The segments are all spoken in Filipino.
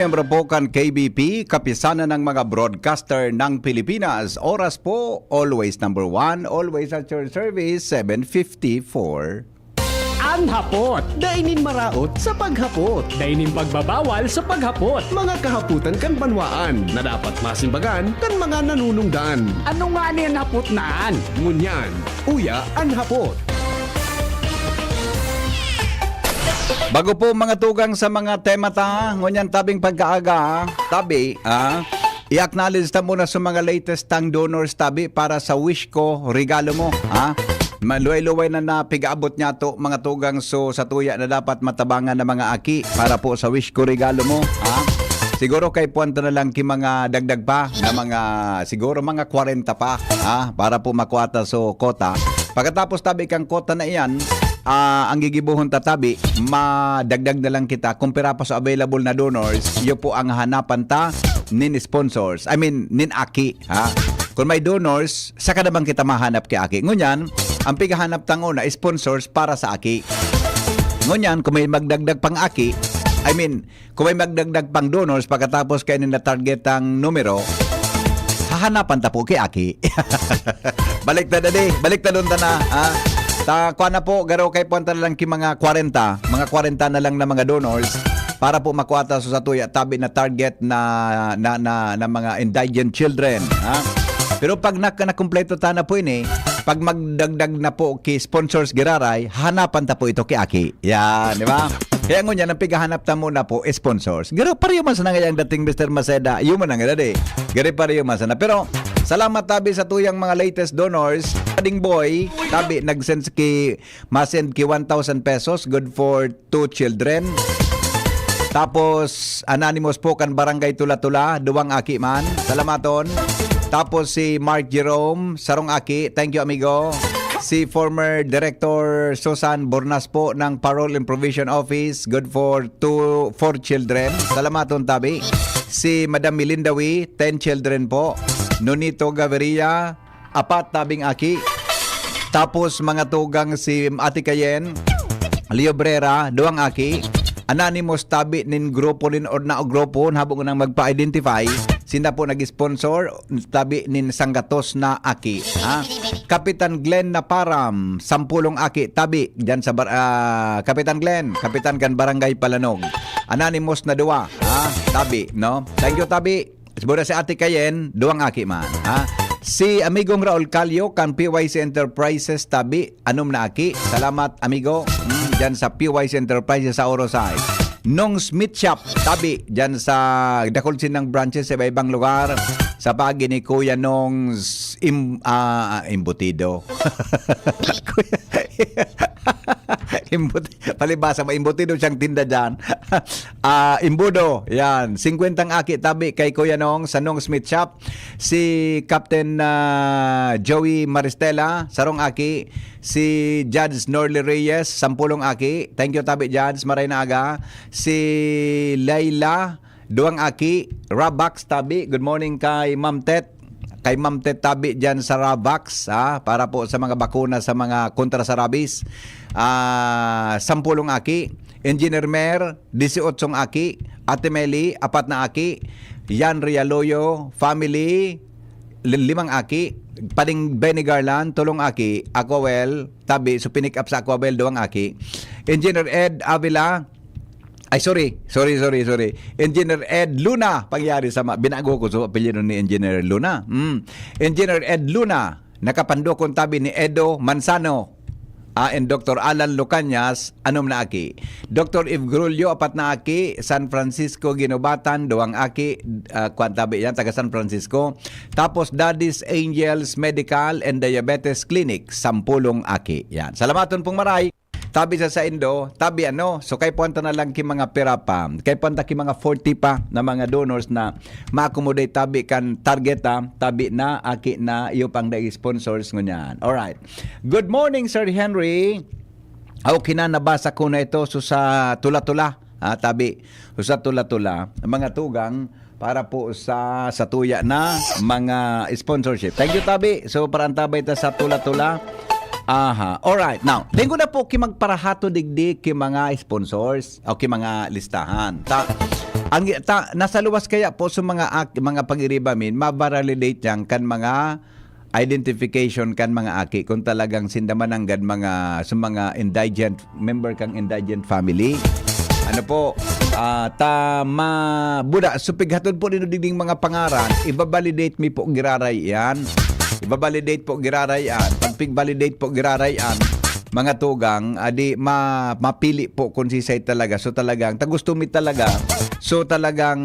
Miyembro po kan KBP, kapisanan ng mga broadcaster ng Pilipinas. Oras po, always number 1, always at your service, 7:54. Ang hapot, dainin maraot sa paghapot. Dainin pagbabawal sa paghapot. Mga kahaputan kan banwaan na dapat masimbagan kan mga nanunungdan. Ano nga niyan hapot naan? Ngunyan, uya ang hapot. Bago po mga tugang sa mga tema ta, ngunyan tabing pagkaaga, tabi, i-acknowledge ta muna sa mga latest tang donors tabi para sa wish ko, regalo mo, Maluway-luway na napigaabot niya to mga tugang so sa tuya na dapat matabangan ng mga aki para po sa wish ko, regalo mo, Siguro kay puwanto na lang ki mga dagdag pa na mga, siguro mga 40 pa, para po makuha so kota. Pagkatapos tabi kang kota na iyan, ang gigibuhon tatabi, madagdag na lang kita kumpara pa sa available na donors, iyo po ang hanapan ta nin sponsors. I mean, nin aki, Kung may donors, saka naman kita mahanap kay aki. Ngunyan, ang pigahanap tang una, sponsors para sa aki. Ngunyan, kung may magdagdag pang aki, I mean, kung may magdagdag pang donors pagkatapos kayo na target ang numero, hahanapan ta po kay aki. Balik na doon na, kuha na po, garo kay puwanta na lang ki mga 40 na lang na mga donors para po makuha ta sa tuya tabi na target na mga indigent children, Pero pag nakumpleto ta na po ini, pag magdagdag na po ki sponsors giraray, hanapan ta po ito kay aki. Yan, di ba? Kaya ngunyan, ang pigahanap ta muna po sponsors. Garo pareho man sana ngayang dating Mr. Maceda. Yung man ang gada Garo pareho man sana. Pero salamat tabi sa tuyang mga latest donors. Ading boy, tabi nag-send ki 1,000 pesos, good for 2 children. Tapos anonymous po kan Barangay Tula-Tula, duwang aki man. Salamaton. Tapos si Mark Jerome, sarong aki. Thank you, amigo. Si former Director Susan Bornas po ng Parole and Provision Office, good for 4 children. Salamaton tabi. Si Madam Milindawi, 10 children po. Nonito Gaviria, 4 tabing aki. Tapos mga tugang si Ate Cayen, Leo Brera, 2 aki. Anonymous tabi nin grupo nin or na grupo habang nang magpa-identify. Sinda po nag-sponsor tabi nin Sanggatos na aki. Kapitan Glenn na Param, 10 aki tabi diyan sa Kapitan Glenn, kapitan kan Barangay Palanog. Anonymous na 2, tabi, no? Thank you tabi. Siguro si Ate Cayen, 2 aki man, Si amigong Raul Calio kan PYC Enterprises tabi, anom na aki. Salamat amigo. Diyan sa PYC Enterprises sa Orosay. Nong Smith Shop tabi diyan sa Dakulsin ng branches sa ibang lugar. Sa pagi ni Kuya Nong Imbutido. Palibasa ba imbutido siyang tinda dyan. Imbudo, yan. 50 aki tabi kay Kuya Nong sa Nong Smith Shop. Si Captain Joey Maristela, sarong aki. Si Judge Norley Reyes, 10 aki. Thank you tabi Judge, maray na aga. Si Layla, 2 aki. Rabax tabi, good morning kay Ma'am Tet. Kay Ma'am Tet tabi dyan sa Rabax, para po sa mga bakuna sa mga kontra sa rabies. 10 aki. Engineer Mer, 18 aki. Ate Meli, 4 na aki. Yan Rialoyo, family, 5 aki. Pading Benny Garland, 3 aki. Aquawell, tabi, so pinick up sa Aquawell, 2 aki. Engineer Ed Avila, sorry. Engineer Ed Luna, pangyari sa binago ko so apelyido ni Engineer Luna. Engineer Ed Luna, nakapando kong tabi ni Edo Manzano. And Dr. Alan Lucanyas, anom na aki. Dr. Eve Grulio, 4 na aki. San Francisco Ginobatan, 2 aki. Kwantabi yan, taga San Francisco. Tapos Daddy's Angels Medical and Diabetes Clinic, 10 aki. Yan. Salamaton pong maray. Tabi sa Indo, tabi so kay puwanta na lang ki mga pera pa, kay puwanta ki mga 40 pa na mga donors na ma-accommodate tabi kan target tabi na aki na iyo pang sponsors ngunyan. Alright. Good morning Sir Henry. Nabasa ko na ito so sa Tula-Tula, tabi. So sa Tula-Tula, mga tugang para po sa tuya na mga sponsorship. Thank you tabi. So para antabay ta sa Tula-Tula. Alright. Now, linggo na po ki magparahato digdi ki mga sponsors o ki mga listahan. Nasa luwas kaya po sa mga pag-iriba min, mabaralidate yan kan mga identification kan mga aki kung talagang sindamananggan sa mga indigent member kang indigent family. Ano po, buda, supighatod po ding mga pangaran, ibabalidate mi po giraray yan. Ibabalidate po giraray yan. Pag pig-validate po giraray yan, mga tugang, mapili po kung sisay talaga. So talagang, tagusto mi talaga. So talagang,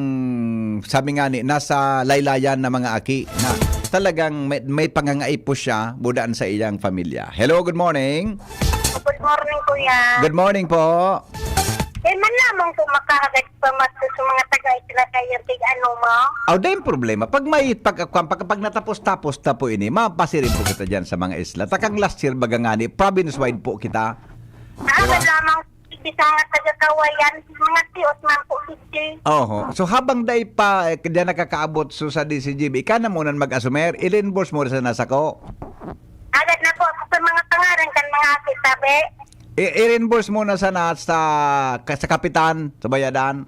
sabi nga ni, nasa laylayan na mga aki na talagang may pangangai po siya budaan sa iyang pamilya. Hello, good morning. Good morning, Kuya. Good morning po. Man lamang po makahagad pa sa mga taga-isla kayo, ano mo? Dahil problema. Pag natapos-tapos na po ini, mapasirin po kita dyan sa mga isla. Takang last year baga nga ni, province-wide po kita. Man lamang isa nga taga-kawayan, mga tiyos man po hindi. So habang day pa diyan nakakaabot sa DCGB, ika na muna mag-asumer, i-reimburse mo sa nasa ko. Agad na po sa mga pangaran kan mga sabi. I-reimburse mo na sana sa kapitan, sa bayadan.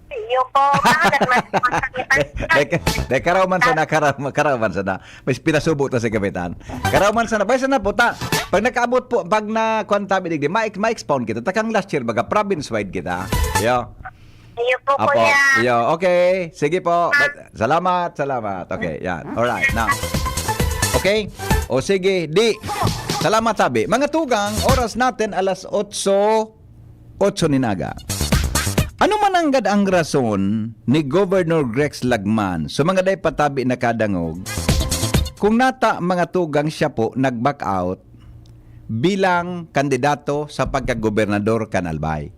Iyo po, agad man po Dahil karaman sana. May pinasubo to si kapitan. Karaman sana. Bay sana po ta. Pag nakaabot po, pag na-kontabi digdi, ma-expound kita. Takang last year, baga province-wide kita. Yo. Iyo po, Apo. Kuya. Yo, okay. Sige po. Salamat. Okay, yan. Alright, now. Okay? O sige, salamat sabi. Mga tugang, oras natin alas 8 ninaga. Ano man ang rason ni Governor Grex Lagman so mga day patabi na kadangog kung nata mga tugang siya po nag-back out bilang kandidato sa pagkagobernador kan Albay.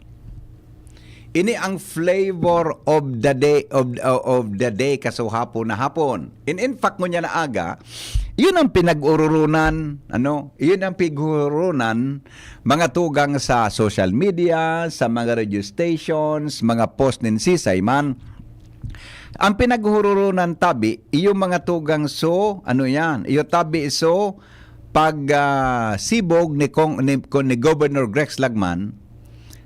Ini ang flavor of the day kasuhapon na hapon. In fact ngunya na aga, yun ang pinag-ururunan, yun ang pigurunan mga tugang sa social media, sa mga radio stations, mga post nin sisay man. Ang pinag-ururunan tabi, iyo mga tugang iyo tabi pag sibog ni Governor Grex Lagman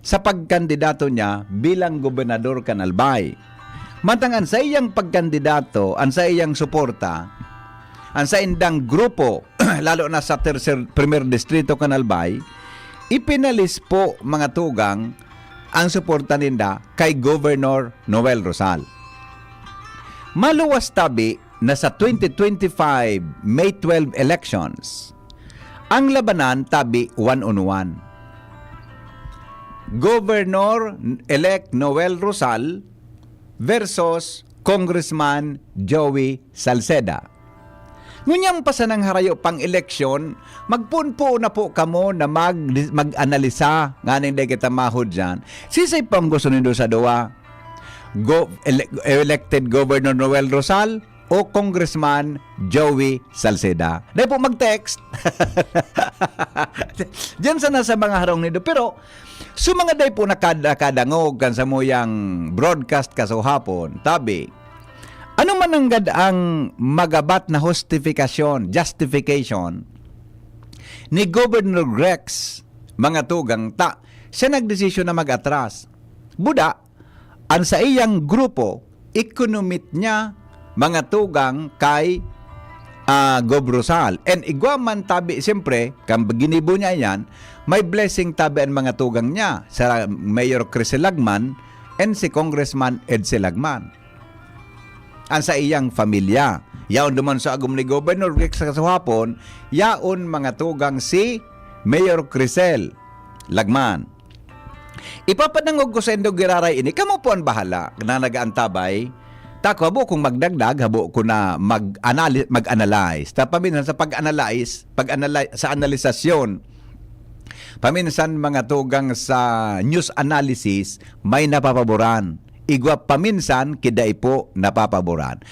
sa pagkandidato niya bilang gobernador kan Albay. Mantangan sa iyang pagkandidato, ang sa iyang suporta, ang sa indang grupo, lalo na sa primer distrito kan Albay, ipinalis po mga tugang ang suporta ninda kay Governor Noel Rosal. Maluwas tabi na sa 2025 May 12 elections, ang labanan tabi 1-on-1. Governor-elect Noel Rosal versus Congressman Joey Salceda. Ngunyang pasanang harayo pang eleksyon, magpunpo na po kamo na mag-analisa nga hindi kita mahod dyan. Sisay pang gusto nindo sa duwa? Elected Governor Noel Rosal o Congressman Joey Salceda? Dahil po mag-text. Diyan sana sa mga harong nido. Pero, mga day po nakadangog kan sa muyang broadcast kasuhapon, tabi, ano man ang magabat na justification ni Governor Grex, mga tugang siya nagdesisyon na mag-atras. Buda, ang sa iyang grupo, economit niya mga tugang kay Gov Rosal. And igwaman tabi, siyempre, kang ginibo niya yan, may blessing tabi ang mga tugang niya sa Mayor Chris Lagman and si Congressman Edsel Lagman. Ang sa iyang pamilya. Yaon duman sa agum ni Governor Grex sa kasuhapon, yaon mga tugang si Mayor Crisel Lagman. Ipapadangog ko sa Indo Giraray ini, kamo po ang bahala na nag-aantabay. Tako, habo kung magdagdag, habo ko na mag-analyze. Paminsan sa pag-analyze, sa analisasyon, paminsan mga tugang sa news analysis, may napapaboran. Igwa paminsan, kiday po napapaboran.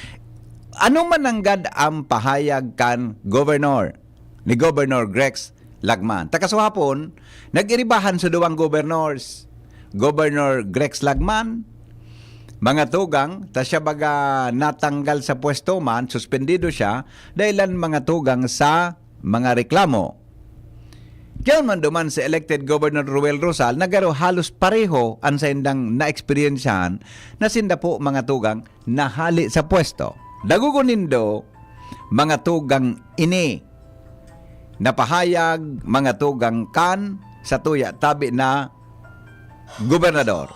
Ano man nanggad ang pahayag kan ni Governor Grex Lagman. Takasuhapon, nag-iribahan sa duwang governors. Governor Grex Lagman, mga tugang, siya baga natanggal sa pwesto man, suspendido siya, dahilan mga tugang sa mga reklamo Diyan man duman si elected Governor Ruel Rosal, nagaro halos pareho ang sa indang na-experiensyahan na sinda po mga tugang nahali sa pwesto. Dagugunindo, mga tugang ini, napahayag mga tugang kan sa tuya tabi na gobernador.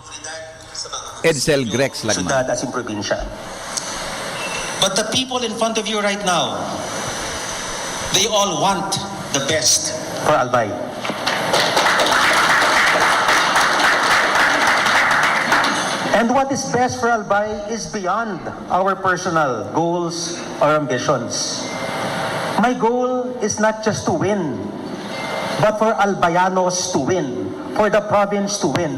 Edsel Grex Lagman. Syudad as in probinsya. But the people in front of you right now, they all want the best. For Albay. And what is best for Albay is beyond our personal goals or ambitions. My goal is not just to win, but for Albayanos to win, for the province to win.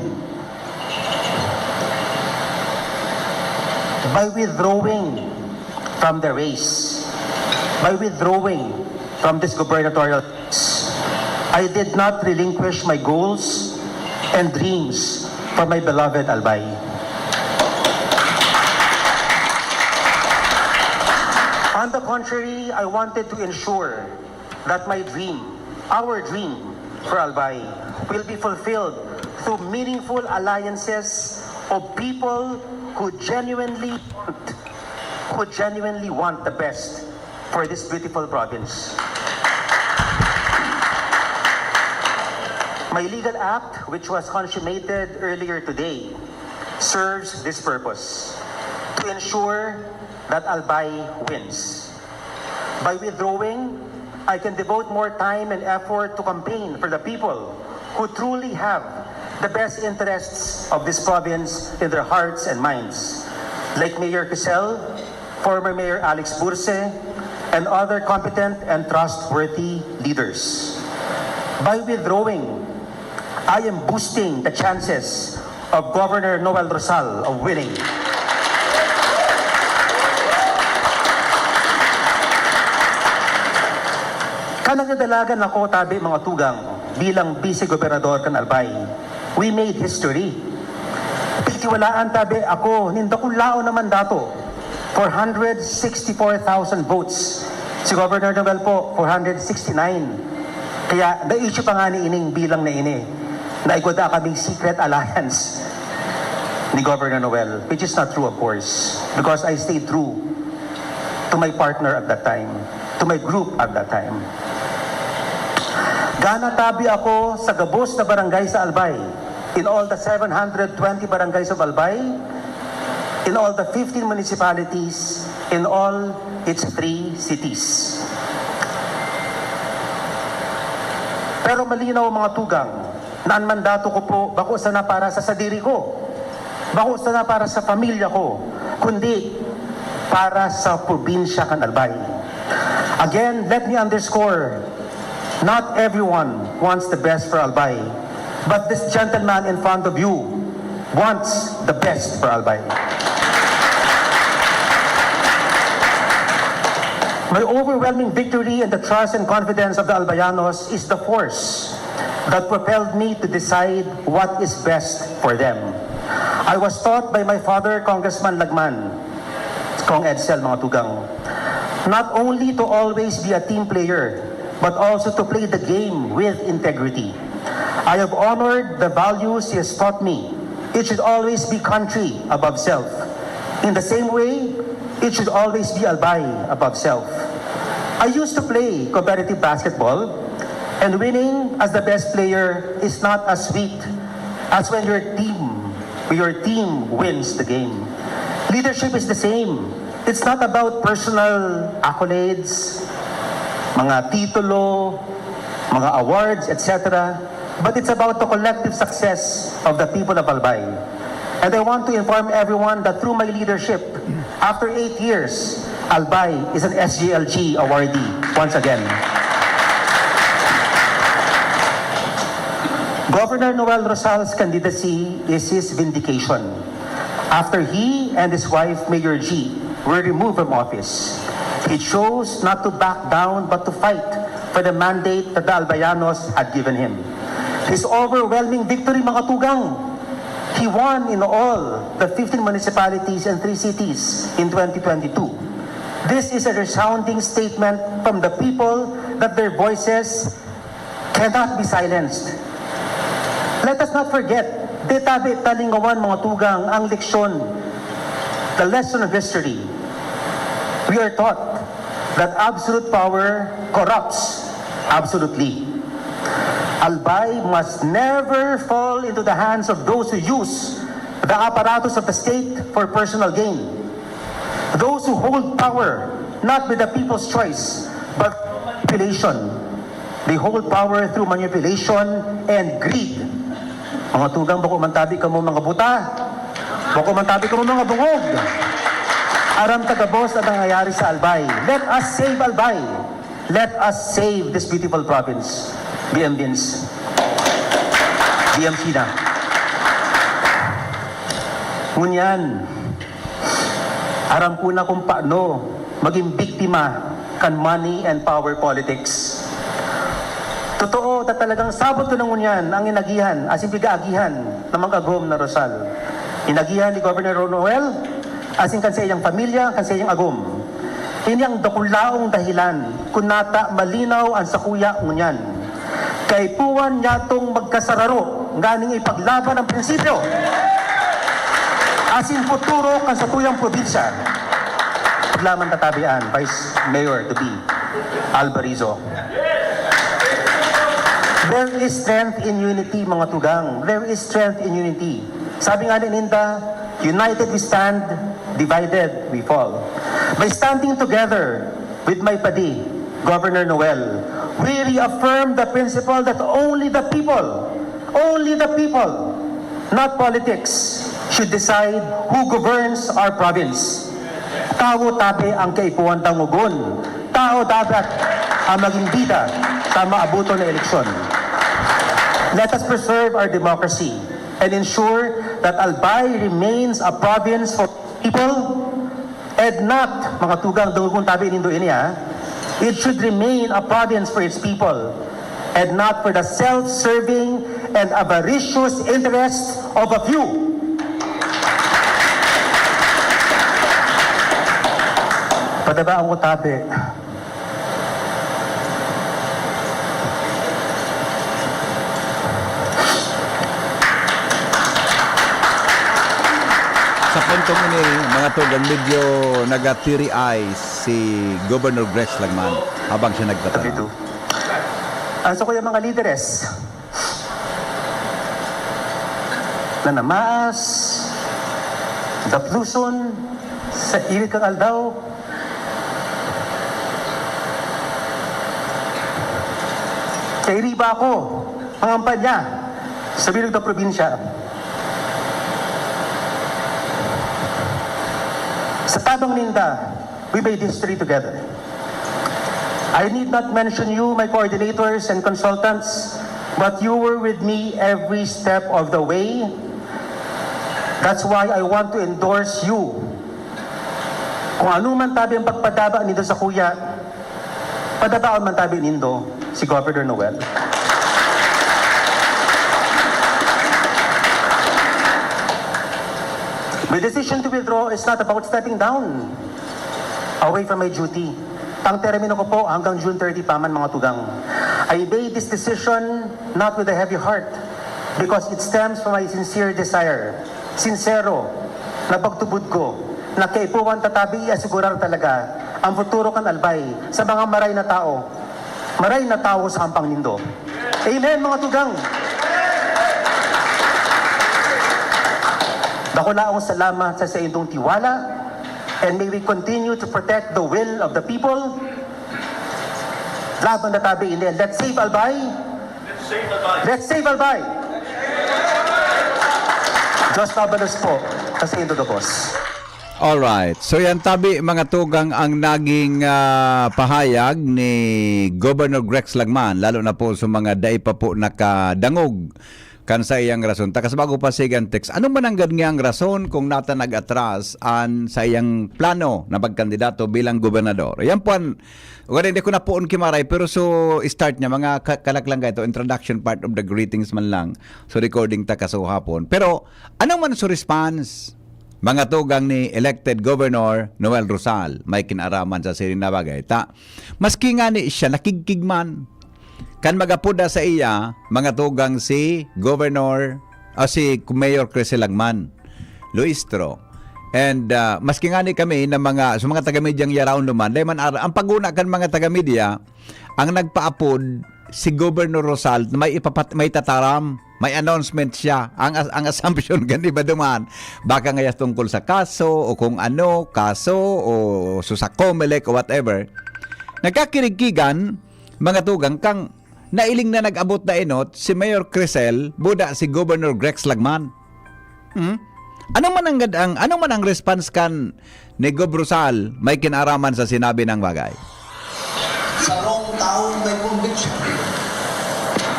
By withdrawing from the race, by withdrawing from this gubernatorial race, I did not relinquish my goals and dreams for my beloved Albay. On the contrary, I wanted to ensure that my dream, our dream for Albay, will be fulfilled through meaningful alliances of people who genuinely want the best for this beautiful province. My legal act, which was consummated earlier today, serves this purpose, to ensure that Albay wins. By withdrawing, I can devote more time and effort to campaign for the people who truly have the best interests of this province in their hearts and minds, like Mayor Quisel, former Mayor Alex Burse, and other competent and trustworthy leaders. By withdrawing, I am boosting the chances of Governor Noel Rosal of winning. Kanagdalagan ako tabi mga tugang bilang vice-gobernador kan Albay. We made history. Pitiwalaan tabi ako, nindakulao naman dato. 464,000 votes. Si Governor Noel po, 469. Kaya na-issue pa nga ni ining bilang na ini. Naigwada kaming secret alliance ni Governor Noel, which is not true of course, because I stayed true to my partner at that time, to my group at that time. Gana tabi ako sa gabos na barangay sa Albay, in all the 720 barangays of Albay, in all the 15 municipalities, in all its 3 cities. Pero malinaw mga tugang, na ang mandato ko po, bako sana para sa sadiri ko, bako sana para sa pamilya ko, kundi para sa probinsya kan Albay. Again, let me underscore, not everyone wants the best for Albay, but this gentleman in front of you wants the best for Albay. My overwhelming victory and the trust and confidence of the Albayanos is the force that propelled me to decide what is best for them. I was taught by my father, Congressman Lagman, Kong Edsel, mga tugang, not only to always be a team player, but also to play the game with integrity. I have honored the values he has taught me. It should always be country above self. In the same way, it should always be Albay above self. I used to play competitive basketball, and winning as the best player is not as sweet as when your team wins the game. Leadership is the same. It's not about personal accolades, mga titulo, mga awards, etc. But it's about the collective success of the people of Albay. And I want to inform everyone that through my leadership, after 8 years, Albay is an SGLG awardee once again. Governor Noel Rosal's candidacy is his vindication. After he and his wife, Mayor G, were removed from office, he chose not to back down but to fight for the mandate that the Albayanos had given him. His overwhelming victory, mga tugang, he won in all the 15 municipalities and 3 cities in 2022. This is a resounding statement from the people that their voices cannot be silenced. Let us not forget, di tabi talingawan mga tugang ang leksyon, the lesson of history. We are taught that absolute power corrupts absolutely. Albay must never fall into the hands of those who use the apparatus of the state for personal gain. Those who hold power not with the people's choice, but manipulation. They hold power through manipulation and greed. Mga tugang, bako mantabi ka mo mga buta. Bako mantabi ka mo mga bungog. Aram tagabos ang nangyayari sa Albay. Let us save Albay. Let us save this beautiful province. BM Vince. BM Sina. Ngunyan, aram ko na kung paano maging biktima kan money and power politics. Totoo na talagang sabot ko ng ngunyan ang inagihan, asin pigaagihan ng mga agom na Rosal. Inagihan ni Governor Noel, asin kan sa iyang pamilya, kan sa iyang agom. Ini ang dakulaong dahilan kung nata malinaw ang sakuya ngunyan. Kay puwan yatong magkasararo, nganing ipaglaban ang prinsipyo. Asin futuro kan sa tuyang probinsya. Paglaman tatabian, Vice Mayor to be Albarizo. There is strength in unity, mga tugang. There is strength in unity. Sabi nga ni Ninda, united we stand, divided we fall. By standing together with my padi, Governor Noel, we reaffirm the principle that only the people, not politics, should decide who governs our province. Tao tabi ang kaipuan tangugon. Tao dapat ang maging bida sa maabuto na eleksyon. Let us preserve our democracy and ensure that Albay remains a province for people and not, mga tugang dungugon tabi nindo ini it should remain a province for its people and not for the self-serving and avaricious interests of a few. Padaba ang utabi. Sa puntong ini, mga tugang, medyo nagatiri eyes si Governor Grex Lagman habang siya nagtatanong. Dito. So kuya mga lideres, na namaas, dapluson, sa irit kang aldaw, kay riba ako, pangampan niya, sa bilog na probinsya. Sa tabang Ninda, we made history together. I need not mention you, my coordinators and consultants, but you were with me every step of the way. That's why I want to endorse you. Kung ano man tabi ang pagpadaba nito sa kuya, padabaon man tabi nindo si Governor Noel. My decision to withdraw is not about stepping down away from my duty. Ang termino ko po hanggang June 30 paman, mga tugang. I made this decision not with a heavy heart because it stems from my sincere desire. Sincero na pagtubod ko na kaipuan tatabi i-asigurar talaga ang futuro kan Albay sa mga maray na tao. Maray na tao sa hampang nindo. Amen, mga tugang. Dakulaong salamat sa inyong tiwala, and may we continue to protect the will of the people. Laban na tabi ini. Let's save Albay. Let's save Albay. Diyos nabalos po sa inyong dugos. Alright. So yan tabi, mga tugang, ang naging pahayag ni Governor Grex Lagman, lalo na po sa mga dai pa po nakadangog kan sa iyang rason. Takas bago pa sigan text, anong mananggad nga ang rason kung nata nag-atras an sa iyang plano na pagkandidato bilang gobernador? Yan po ang, hindi ko na poon kimaray, pero so start niya, mga kalaklang ka ito, introduction part of the greetings man lang. So recording ta kaso hapon. Pero anong man so response? Mga tugang ni elected Governor Noel Rosal, may kinaraman sa siri na bagay. Maski nga ni siya, nakigkigman, kan magapuda sa iya mga tugang si Governor o si Mayor Crisel Lagman Luistro. And maski nga ni kami na mga sa mga taga-medyang yaraon naman, ang paguna kan mga taga-media ang nagpaapod si Governor Rosal may tataram, may announcement siya. Ang assumption gani ba duman baka ngayas tungkol sa kaso o kung ano, kaso o sa COMELEC o whatever. Nagkakirikigan mga tugang kang nailing na nag-abot na inot si Mayor Crisel buda si Governor Grex Lagman. Ano man ang response kan ni Gob Rosal may kinaraman sa sinabi ng bagay? Sarong taong may conviction,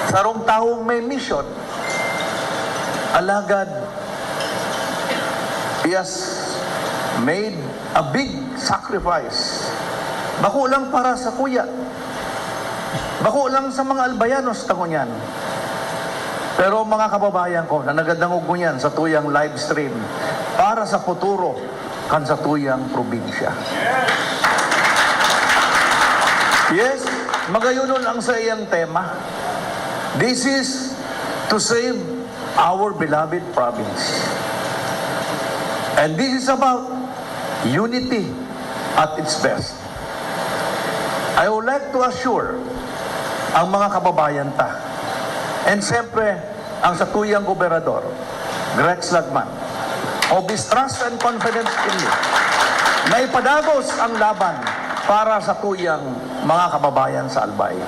sarong taong may mission, alagad, he has made a big sacrifice. Bako lang para sa kuya, bako lang sa mga albayanos tango niyan. Pero mga kababayan ko na nagadangog ko niyan sa tuyang live stream para sa futuro kan sa tuyang probinsya. Yes, magayunon ang sa iyang tema. This is to save our beloved province. And this is about unity at its best. I would like to assure ang mga kababayan ta, and siyempre ang sa tuyang gobernador, Grex Lagman, of his trust and confidence in you, na ipadagos ang laban para sa tuyang mga kababayan sa Albay.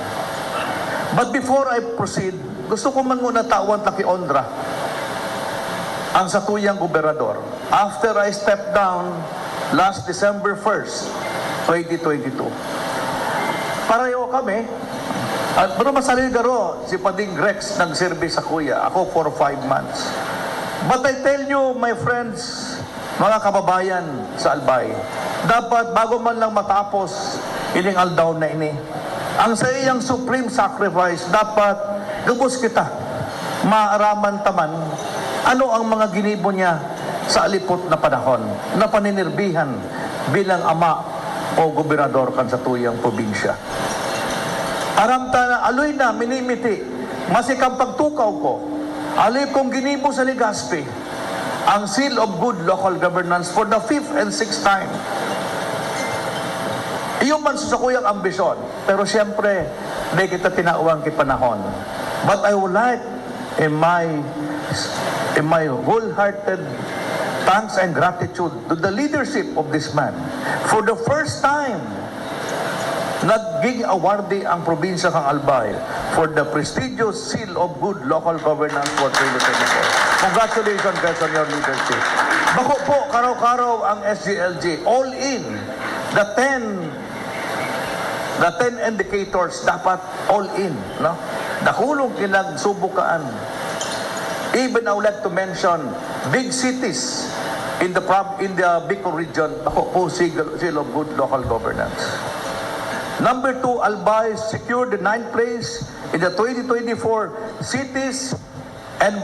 But before I proceed, gusto ko man muna tawan takiondra ang sa tuyang gobernador. After I stepped down last December 1st, 2022. Pareho kami, at pero masalil garo, si Pading Grex nag-service sa kuya. Ako for 5 months. But I tell you, my friends, mga kababayan sa Albay, dapat bago man lang matapos ining aldaw na ini, ang sa iyang supreme sacrifice, dapat gubos kita, maaraman taman, ano ang mga ginibo niya sa alipot na panahon, na paninirbihan bilang ama o gobernador kan sa tuyang probinsya. Aramta na, aloy na, minimiti, masikang pagtukaw ko, aloy kong ginibo sa Legazpi, ang seal of good local governance for the 5th and 6th time. Iyon man sa kuyang ambisyon, pero siyempre, di kita tinauang kipanahon. But I would like, in my wholehearted thanks and gratitude to the leadership of this man, for the first time, naging awardee ang probinsya ng Albay for the prestigious seal of good local governance for 2024. Congratulations guys on your leadership. Bako po, karaw-karaw ang SGLG. All in, the 10 indicators dapat all in. No? Nakulong kinagsubukaan. Even I would like to mention big cities in the Bicol region. Bako po, seal of good local governance. Number 2, Albay secured the 9th place in the 2024 Cities and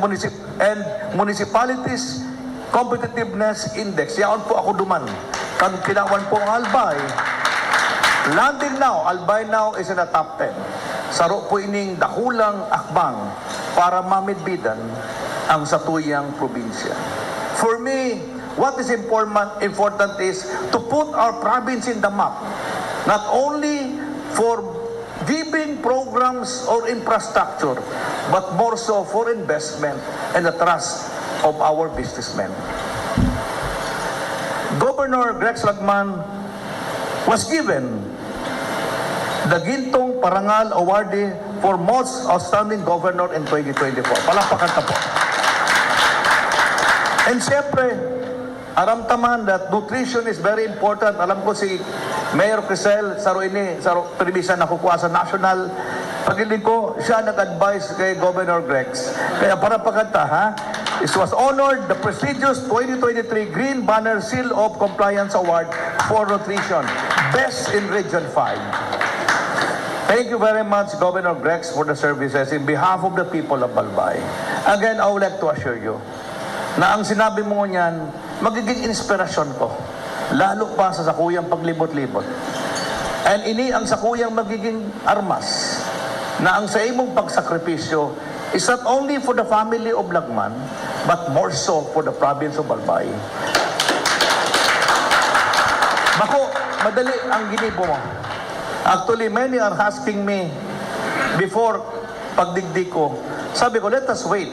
Municipalities Competitiveness Index. Yaon po ako duman. Kan kinawan po ang Albay. Landing now, Albay now is in the top 10. Saro po ining dakulang akbang para mamidbidan ang satuyang probinsya. For me, what is important is to put our province in the map. Not only for giving programs or infrastructure, but more so for investment and the trust of our businessmen. Governor Grex Lagman was given the Gintong Parangal Awardee for Most Outstanding Governor in 2024. Palakpakan ka po. And siyempre, aramtaman that nutrition is very important. Alam ko si Mayor Crisel, permisan na kukuha sa national. Pagiling ko, siya nag-advise kay Governor Grex. Kaya para pagkanta, ha? It was honored the prestigious 2023 Green Banner Seal of Compliance Award for Nutrition. Best in Region 5. Thank you very much, Governor Grex, for the services in behalf of the people of Albay. Again, I would like to assure you na ang sinabi mo niyan, magiging inspirasyon ko. Lalo pa sa sakuyang paglibot-libot. And ini ang sakuyang magiging armas na ang sa imong pagsakripisyo is not only for the family of Lagman, but more so for the province of Albay. Bako, madali ang ginibo mo. Actually, many are asking me before pagdigdi ko. Sabi ko, let us wait.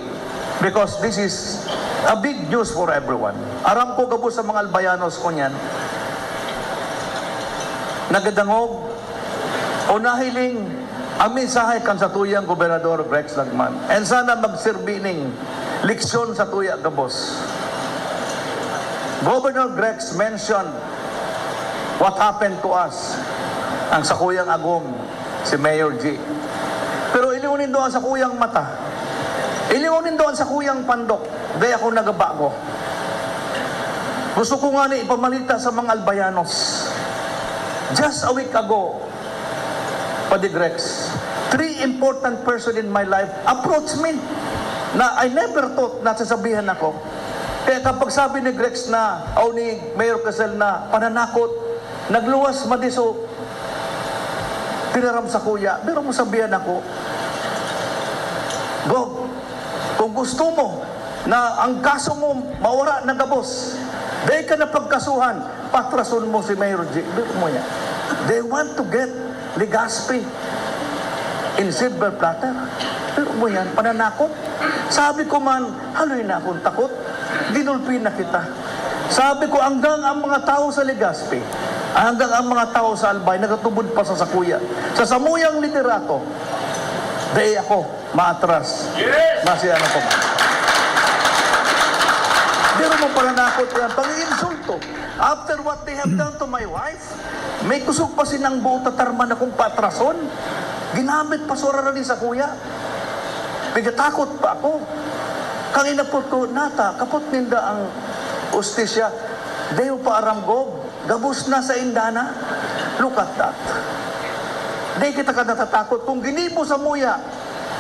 Because this is a big news for everyone. Aram ko gabo sa mga Albayanos ko niyan. Nagadangog o nahiling ang mensahe kan sa tuyang Gobernador Rex Lagman. And sana magsirbi ning leksyon sa tuya gabos. Governor Rex mentioned what happened to us ang sa kuyang agom, si Mayor G. Pero iliunin doon sa kuyang mata. Iliunin doon sa kuyang pandok. Dahil ako nagabago. Gusto ko nga ni ipamalita sa mga Albayanos. Just a week ago, Padig Rex, 3 important person in my life approached me na I never thought na sasabihan ako. Kaya kapag sabi ni Rex na, o ni Mayor Casel na pananakot, nagluwas madiso, tinaram sa kuya, pero mo sabihan ako, Gob, kung gusto mo na ang kaso mo mawara na gabos, dahil ka na pagkasuhan, patrason mo si Mayor G. Biro mo yan. They want to get Legazpi in silver platter. Pero mo yan, pananakot. Sabi ko man, haloy na akong takot. Ginulpi na kita. Sabi ko, hanggang ang mga tao sa Legazpi, hanggang ang mga tao sa Albay, nagatubod pa sa Sakuya. Sa Samuyang Literato, dahil ako, maatras. Yes! Masi ano ko man. Pero mo pananakot yan, pang-insulto. After what they have done to my wife, may kusog pa sinang buo tatarman akong patrason. Ginamit pa sura rin sa kuya. Bigatakot pa ako. Kang inapot ko, nata, kapot ninda ang ustisya. Dayo pa aramgob, gabos na sa indana. Look at that. Day kita ka natatakot. Kung ginibo sa muya,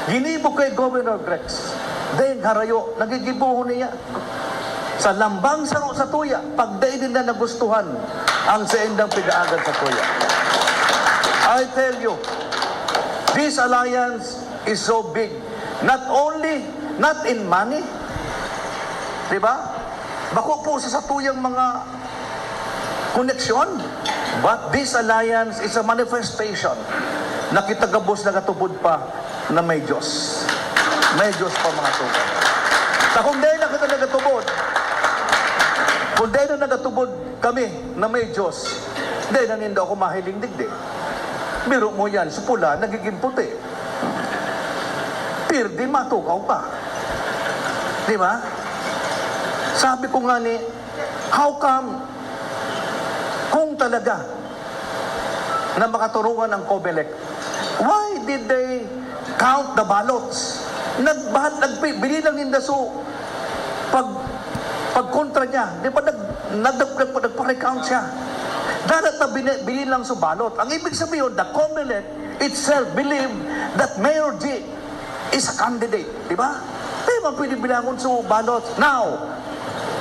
ginibo kay Governor Grex, day harayo, nagigibuho niya. Sa lambang sa tuya, pagday din na nagustuhan ang sa indang pigaagan sa tuya. I tell you, this alliance is so big. Not only, not in money, diba? Bako po sa tuyang mga koneksyon, but this alliance is a manifestation na kitagabos na katubod pa na may Diyos. May Diyos pa mga tugan. Sa kung dahil na kita nagatubod, kung dahil na nagatubod kami na may Diyos, dahil na nindo ako mahiling digdi. Biro mo yan, supula, nagiging puti. Pirdi, matukaw pa. Di ba? Sabi ko nga ni, how come, kung talaga na makaturungan ng COMELEC, why did they count the ballots? Binilang ninda so, pagkontra niya, di ba nagpa-recount siya? Dapat na binilang sa balot. Ang ibig sabihin, the COMELEC itself believed that Mayor G is a candidate. Di ba? Di ba pwede bilangon sa balot? Now,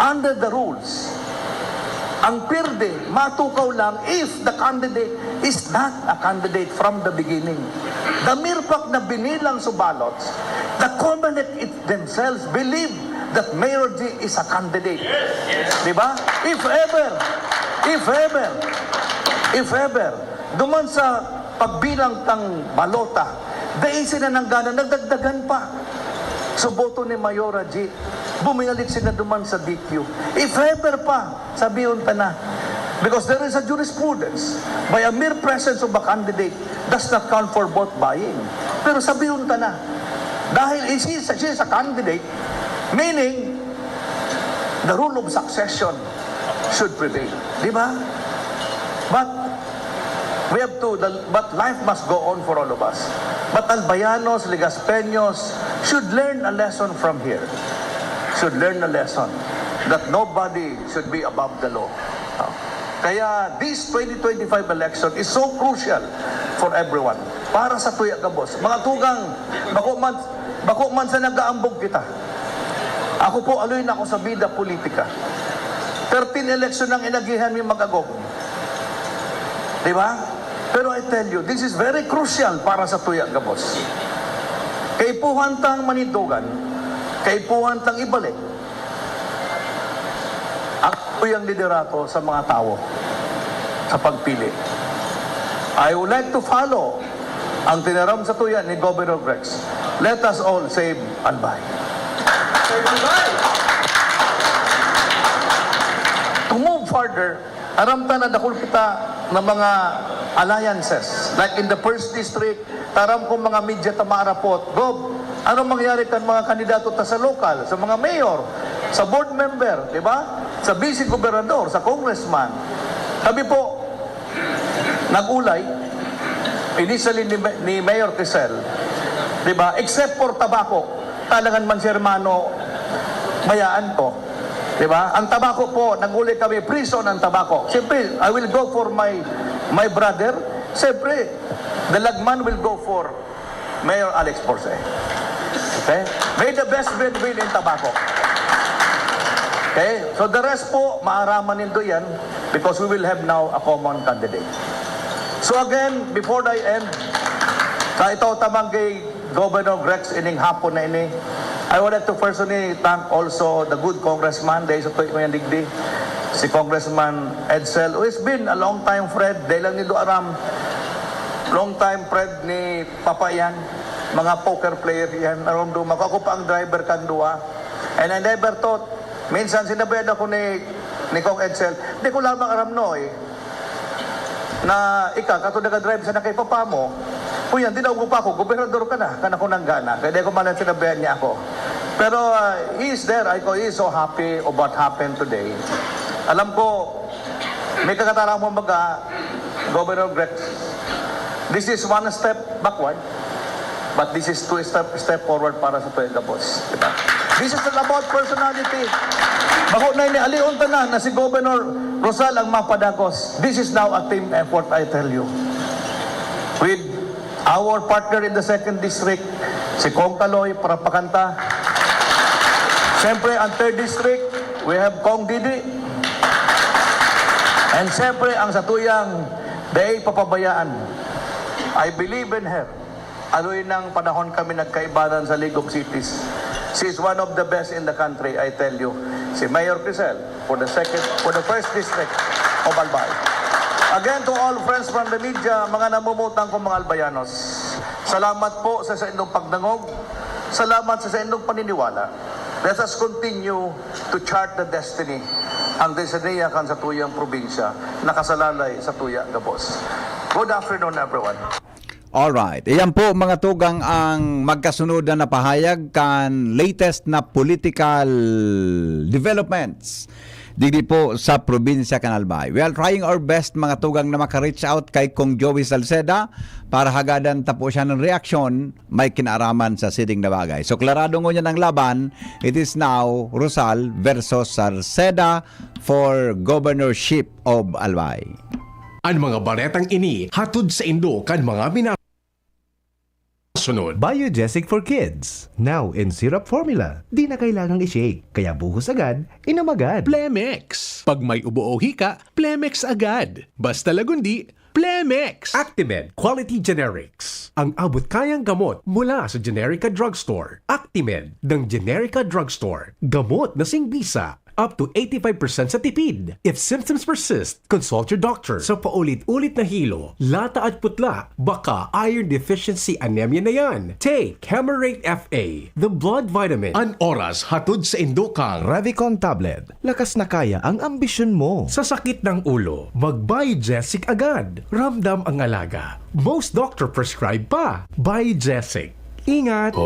under the rules, ang PIRDE, matukaw lang if the candidate is not a candidate from the beginning. The mere fact na binilang sa ballots, the COMELEC themselves believe that Mayor G is a candidate. Di ba? If ever, duman sa pagbilang tang balota, dahil sila nang gana, nagdagdagan pa. So, boto ni Mayora G, bumingalik sila duman sa DQ. If ever pa, sabihin ta na, because there is a jurisprudence, by a mere presence of a candidate, does not count for vote buying. Pero sabihin ta na, dahil she is a candidate, meaning, the rule of succession should prevail. Di ba? But life must go on for all of us. But Albayanos, Legazpeños should learn a lesson from here. Should learn a lesson that nobody should be above the law. Kaya this 2025 election is so crucial for everyone. Para sa tuya kabos. Mga tugang, bako man sa nagaambog kita. Ako po, aloy na ako sa bida politika. 13 election ang inagihan may magagog. Di ba? Pero I tell you, this is very crucial para sa tuya, Gabos. Kay puhantang manidugan, kay puhantang ibalik, ang tuyang liderato sa mga tao sa pagpili. I would like to follow ang tinaram sa tuya ni Governor Rex. Let us all save Albay. Save Albay! To move further, aramtan na dakul kita ng mga alliances. Like in the first district, taram ko mga media tamarapot. Gob, ano mangyari kan mga kandidato ta sa local, sa mga mayor, sa board member, di ba? Sa vice-gobernador, sa congressman. Sabi po, nag-ulay, initially ni Mayor Quezel, di ba? Except for tobacco, talagang man si hermano, mayaan ko. Di ba? Ang tabako po, nag-uli kami, prison ang tabako. Siyempre, I will go for my brother. Siyempre, the lagman will go for Mayor Alex Porce. Okay? May the best man win in tabako. Okay? So the rest po, maaraman nindo yan because we will have now a common candidate. So again, before I end, sa ito tamang kay Governor Rex ining hapon na ini, I would like to personally thank also the good congressman, dahil sa tuwing may digdi, si Congressman Edsel, who has been a long time friend, dahil lang nito aram, long time friend ni Papa yan, mga poker player yan, aram duma, ako pa ang driver kang dua, and I never thought, minsan sinabihan ako ni Kong Edsel, hindi ko lamang aram no na ikaw, kato nag-drive sa na kay Papa mo, kuya, hindi na pa ako, gobernador ka na, ko nang gana, kaya di ko man sinabihan niya ako. Pero he is there, he is so happy of what happened today. Alam ko, may kakatarang mo Governor Rex, this is one step backward, but this is two step forward para sa Tuwega Boss. Diba? This is about personality. Bako na inialion tanan na si Governor Rosal ang mapadagos. This is now a team effort, I tell you. With our partner in the 2nd District, si Kong Kaloy, para pakanta. Siyempre, ang 3rd District, we have Kong Didi. And siyempre, ang satuyang day papabayaan. I believe in her. Aloy ng panahon kami nagkaibanan sa League of Cities. She is one of the best in the country, I tell you. Si Mayor Quezel for the 1st District of Albay. Again, to all friends from the media, mga namumutang kong mga Albayanos, salamat po sa inyong pagdangog. Salamat sa inyong paniniwala. Let us continue to chart the destiny ang deseniya kan sa tuyang probinsya, nakasalalay sa tuya, Gabos. Good afternoon, everyone. Alright. Iyan po mga tugang ang magkasunod na napahayag kan latest na political developments digdi po sa probinsya kan Albay. We are trying our best mga tugang na maka-reach out kay Kong Joey Salceda para hagadan tapo siya ng reaksyon may kinaraman sa sitting na bagay. So klarado ngo niya ng laban, it is now Rosal versus Salceda for governorship of Albay. Ang mga baretang ini hatod sa Indo kan mga sunod. Biogesic for Kids. Now in syrup formula. Di na kailangang i-shake. Kaya buhos agad, inom agad. Plemex. Pag may ubo o hika, Plemex agad. Basta lagundi, Plemex. Actimed Quality Generics. Ang abot kayang gamot mula sa Generica Drugstore. Actimed ng Generica Drugstore. Gamot na singbisa. Up to 85% sa tipid. If symptoms persist, consult your doctor. Sa paulit-ulit na hilo, lata at putla, baka iron deficiency anemia na yan. Take Camerate FA, the blood vitamin. An oras hatod sa Indokang. Revicon tablet. Lakas na kaya ang ambisyon mo. Sa sakit ng ulo, mag-Biogesic agad. Ramdam ang alaga. Most doctor prescribe pa. Biogesic. Ingat!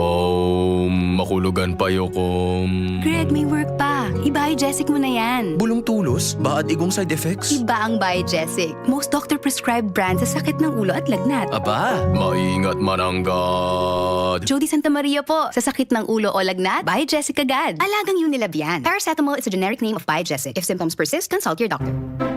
Makulugan pa yokom. Greg, may work pa. I-Biogesic mo na yan. Bulong tulos? Baad igong side effects? Iba ang Biogesic. Most doctor-prescribed brand sa sakit ng ulo at lagnat. Aba, maingat mananggad. Jody Santa Maria po. Sa sakit ng ulo o lagnat, Biogesic agad. Alagang Unilab yan. Paracetamol is a generic name of Biogesic. If symptoms persist, consult your doctor.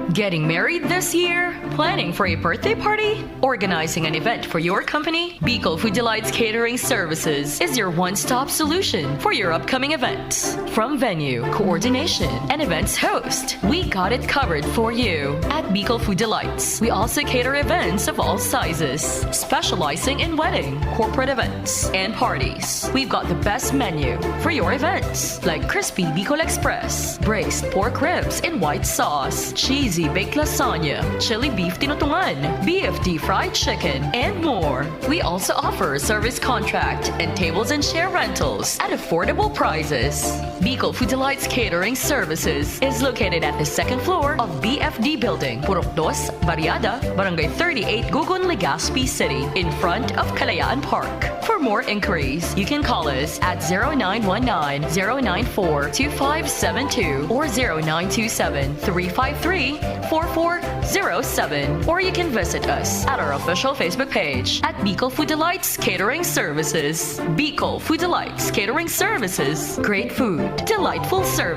Getting married this year? Planning for a birthday party? Organizing an event for your company? Bicol Food Delights Catering Services is your one-stop solution for your upcoming events. From venue, coordination, and events host. We got it covered for you. At Bicol Food Delights, we also cater events of all sizes, specializing in wedding, corporate events, and parties. We've got the best menu for your events, like crispy Bicol Express, braised pork ribs in white sauce, cheesy baked lasagna, chili beef tinutungan, BFD fried chicken, and more. We also offer service contract and tables and chair rentals at affordable prices. Bicol Food Delights Catering Services is located at the second floor of BFD Building, Purok 2, Variada, Barangay 38, Gugun, Legazpi City, in front of Kalayaan Park. For more inquiries, you can call us at 0919-094-2572 or 0927-353-4407, or you can visit us at our official Facebook page at Bicol Food Delights Catering Services. Bicol Food Delights Catering Services. Great food, delightful service.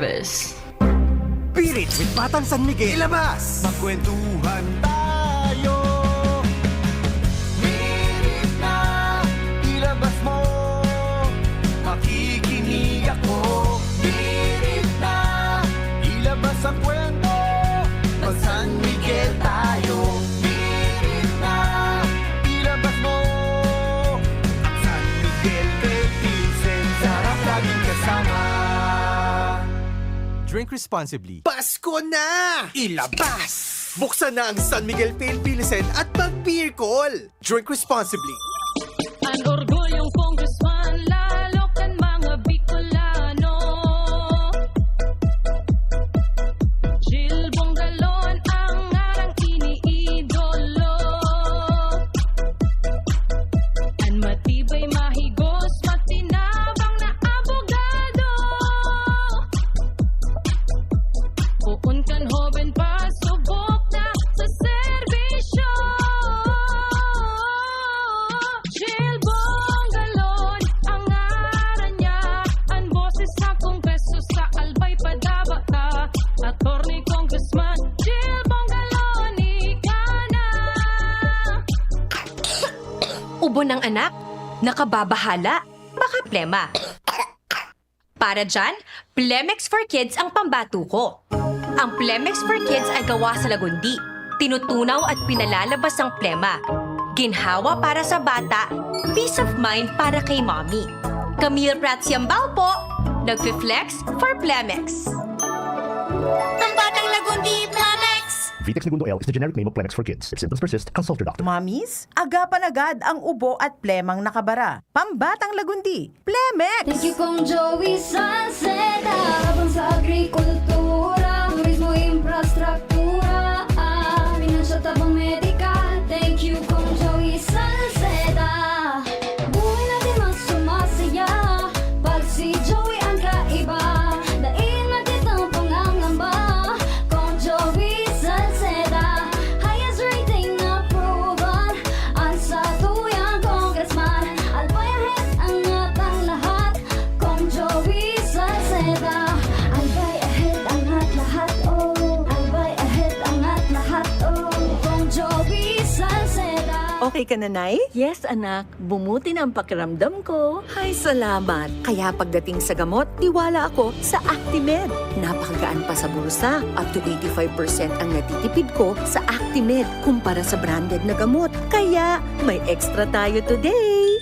Pirit with Batang San Miguel. Ilabas! Magkwentuhan tayo. Pirit na, ilabas mo. Makikinig ako. Pirit na, ilabas ang kwento. Mag San Miguel tayo. Pirit na, ilabas mo. Ang San Miguel kay Vincent, sarap laging kasama. Drink responsibly. Pasko na! Ilabas! Buksan na ang San Miguel Pale Pilicen at mag-beer call. Drink responsibly. Ang orgulyong congressman, lalo kan mga Bicolano. Jill Bongalon ang ngarang iniidolo. Ang matibay mahigos, matinabang na abogado. Puun kan hoben pa, subok na sa serbisyo. Jill Bongalon, ang ngaran niya. Ang boses sa kongreso sa albay padaba ka. Attorney Congressman Jill Bongalon, ika na. Ubo ng anak, nakababahala, baka plema. Para dyan, Plemex for Kids ang pambato ko. Ang Plemex for Kids ay gawa sa lagundi. Tinutunaw at pinalalabas ang plema. Ginhawa para sa bata, peace of mind para kay mommy. Camille Prats Yambao po, nagfi-flex for Plemex. Pambatang lagundi, Plemex! Vitex Segundo L is the generic name of Plemex for kids. If symptoms persist, consult your doctor. Mamis, agapan agad ang ubo at plemang nakabara. Pambatang lagundi, Plemex! Thank you kong Joey Salceda, habang sa agrikultura, turismo, infrastruktura, finansya, tabang medikal. Thank you kong Joey Salceda. Buhay natin mas sumasaya, pag si Joey ang kaiba. Daig natin ang pangangamba, kong Joey Salceda. Highest rating na proven, ang sa tuyang congressman. Albayahit ang atang lahat, kong Joey Salceda. Albay ahead ang lahat, oh. Albay ahead ang lahat, oh. Kong Joey Salceda. Okay ka na, Nay? Yes, anak. Bumuti na ang pakiramdam ko. Ay, salamat. Kaya pagdating sa gamot, tiwala ako sa Actimed. Napakagaan pa sa bulsa. Up to 85% ang natitipid ko sa Actimed kumpara sa branded na gamot. Kaya may extra tayo today.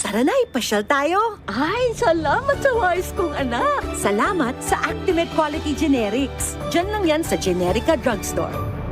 Tara na, pasyal tayo. Ay, salamat sa wise kong anak. Salamat sa Actimed Quality Generics. Diyan lang yan sa Generica Drugstore.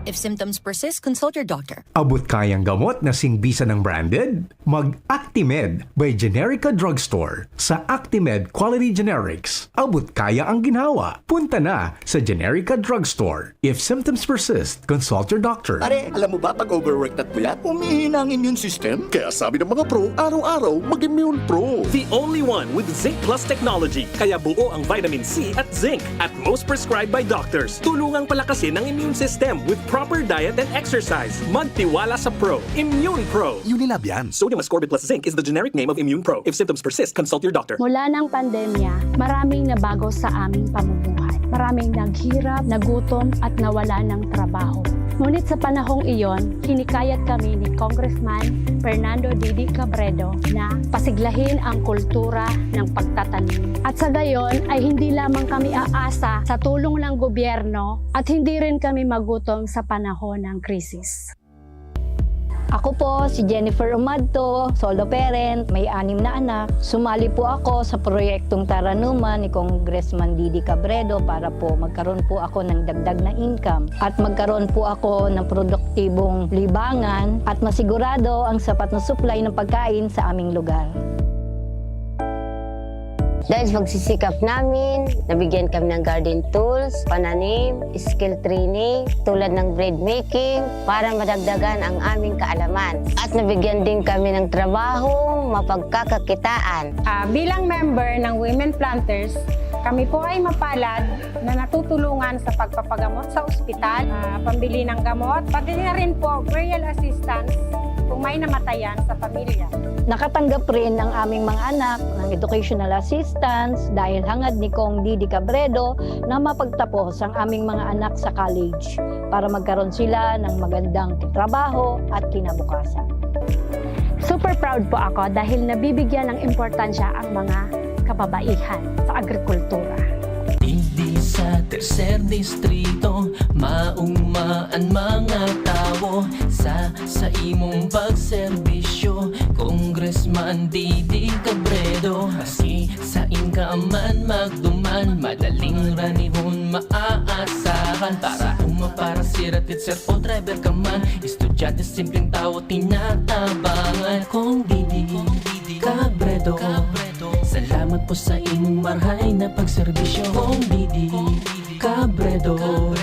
If symptoms persist, consult your doctor. Abot kayang gamot na singbisa ng branded? Mag-Actimed by Generica Drugstore. Sa Actimed Quality Generics, abot kaya ang ginhawa. Punta na sa Generica Drugstore. If symptoms persist, consult your doctor. Pare, alam mo ba pag overwork at puyat, umihina ang immune system? Kaya sabi ng mga pro, araw-araw mag-Immune Pro. The only one with Zinc Plus technology. Kaya buo ang vitamin C at zinc. At most prescribed by doctors. Tulungang palakasin ang immune system with proper diet and exercise. Magtiwala sa Pro. Immune Pro. Unilab yan. Sodium ascorbate plus zinc is the generic name of Immune Pro. If symptoms persist, consult your doctor. Mula ng pandemya, maraming nabago sa aming pamumuhay. Maraming naghirap, nagutom at nawala ng trabaho. Ngunit sa panahong iyon, hinikayat kami ni Congressman Fernando Didi Cabredo na pasiglahin ang kultura ng pagtatanim. At sa gayon ay hindi lamang kami aasa sa tulong ng gobyerno at hindi rin kami magutom sa panahon ng krisis. Ako po si Jennifer Umadto, solo parent, may 6 na anak. Sumali po ako sa proyektong Taranuman ni Congressman Didi Cabredo para po magkaroon po ako ng dagdag na income at magkaroon po ako ng produktibong libangan at masigurado ang sapat na supply ng pagkain sa aming lugar. Dahil sa pagsisikap namin, nabigyan kami ng garden tools, pananim, skill training, tulad ng bread making, para madagdagan ang aming kaalaman. At nabigyan din kami ng trabaho, mapagkakakitaan. Bilang member ng Women Planters, kami po ay mapalad na natutulungan sa pagpapagamot sa ospital, pambili ng gamot, pati na rin po burial assistance kung may namatayan sa pamilya. Nakatanggap rin ang aming mga anak ng educational assistance dahil hangad ni Kong Didi Cabredo na mapagtapos ang aming mga anak sa college para magkaroon sila ng magandang trabaho at kinabukasan. Super proud po ako dahil nabibigyan ng importansya ang mga kababaihan sa agrikultura. Hindi sa tercer distrito, maugmaan mga tao sa imong pagserbisyo, Congressman Didi Cabredo. Maski sa inkaman magduman, madaling ranihon maaasahan. Para para siratit sir o driver ka man, estudyante simpleng tao tinatabangan. Kung Didi Cabredo, salamat po sa imong marhay na pagserbisyo. Kung Didi Cabredo,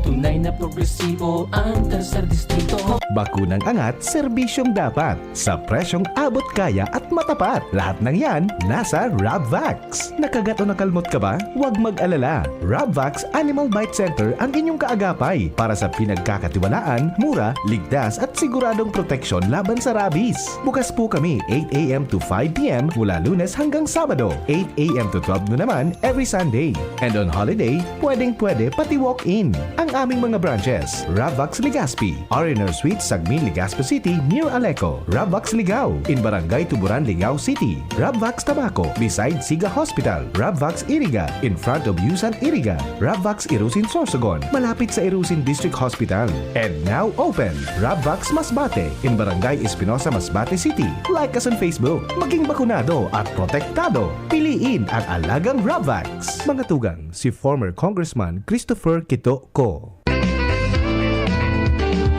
tunay na progresibo ang tercer distrito. Bakunang angat, serbisyong dapat. Sa presyong abot kaya at matapat. Lahat ng yan, nasa Rabvax. Nakagat o nakalmot ka ba? Huwag mag-alala. Rabvax Animal Bite Center ang inyong kaagapay para sa pinagkakatiwalaan, mura, ligtas at siguradong proteksyon laban sa rabies. Bukas po kami 8 a.m. to 5 p.m. mula Lunes hanggang Sabado, 8 a.m. to 12 noon naman every Sunday. And on holiday, pwedeng-pwede pati walk-in. Ang aming mga branches, Rabvax Legazpi, R&R Suites, Sagmin, Legazpi City, near Aleco. Rabvax Ligao, in Barangay Tuburan, Ligao City. Rabvax Tabaco, beside Siga Hospital. Rabvax Iriga, in front of Yusan Iriga. Rabvax Irusin Sorsogon, malapit sa Irusin District Hospital. And now open, Rabvax Masbate, in Barangay Espinosa, Masbate City. Like us on Facebook. Maging bakunado at protektado. Piliin ang alagang Rabvax. Mga tugang, si former Congressman Christopher Quito Co.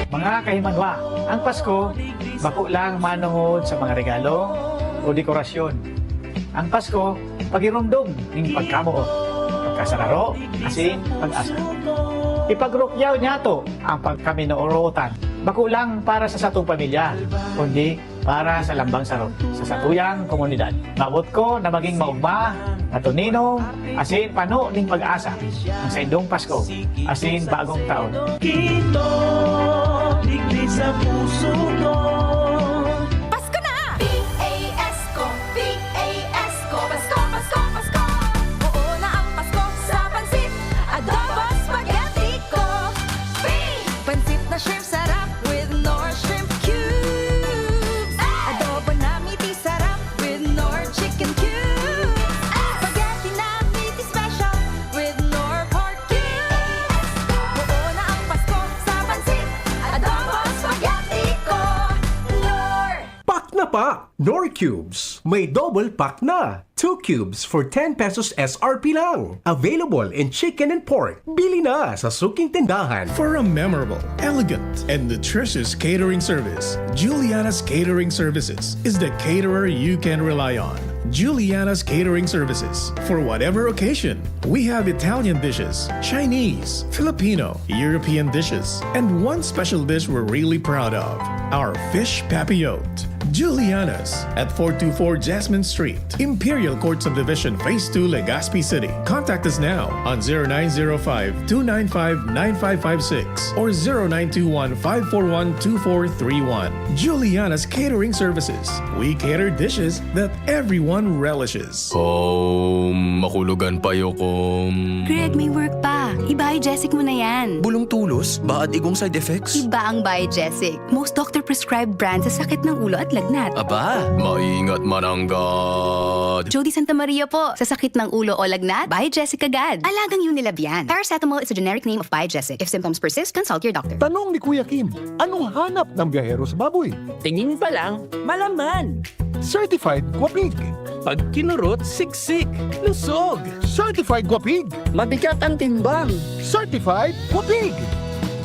Mga kahimanwa, ang Pasko, bako lang manungod sa mga regalo o dekorasyon. Ang Pasko, pagirumdum ng pagkamuot, pagkasararo, asin, pag-asa. Ipagrukyaw niya to ang pagkaminoorutan. Bako lang para sa satong pamilya, kundi para sa lambang sarong sa satuyang komunidad. Mabot ko na maging maugma, natuninong, asin pano ning pag-asa ang sa indong Pasko, asin bagong taon. Kito, liglig sa puso ko. Pasko na! P-A-S-Co, P-A-S-Co, Pasko, Pasko, Pasko! Oo na ang Pasko sa pansit, adobo, spaghetti ko. Pansit na shrimp sarap with Nor shrimp cubes. Adobo na meaty sarap with Nor chicken cubes. Spaghetti na meaty special with Nor pork cubes. Oo na ang Pasko sa pansit, adobo, spaghetti ko. Nor! Pack na pa! Nor Cubes. May double pack na. 2 cubes for 10 pesos SRP lang. Available in chicken and pork. Bili na sa suking tindahan. For a memorable, elegant, and nutritious catering service, Juliana's Catering Services is the caterer you can rely on. Juliana's Catering Services. For whatever occasion, we have Italian dishes, Chinese, Filipino, European dishes, and one special dish we're really proud of, our fish papillote. Juliana's at 424 Jasmine Street, Imperial Court Subdivision, Phase 2, Legazpi City. Contact us now on 0905-295-9556 or 0921-541-2431. Juliana's Catering Services. We cater dishes that everyone relishes. Makulugan pa yo Greg, may work pa. I-Biogesic mo na yan. Bulong tulos? Baad igong side effects? Iba ang Biogesic. Most doctor-prescribed brand sa sakit ng ulo at lagnat. Aba, maingat mananggad. Jody Santa Maria po. Sa sakit ng ulo o lagnat, Biogesic agad. Alagang Unilab yan. Paracetamol is a generic name of Biogesic. If symptoms persist, consult your doctor. Tanong ni Kuya Kim, anong hanap ng biyahero sa baboy? Tingin pa lang, malaman. Certified Guapig. Pag kinurot, siksik, lusog. Certified Guapig. Mabigat ang timbang. Certified Guapig.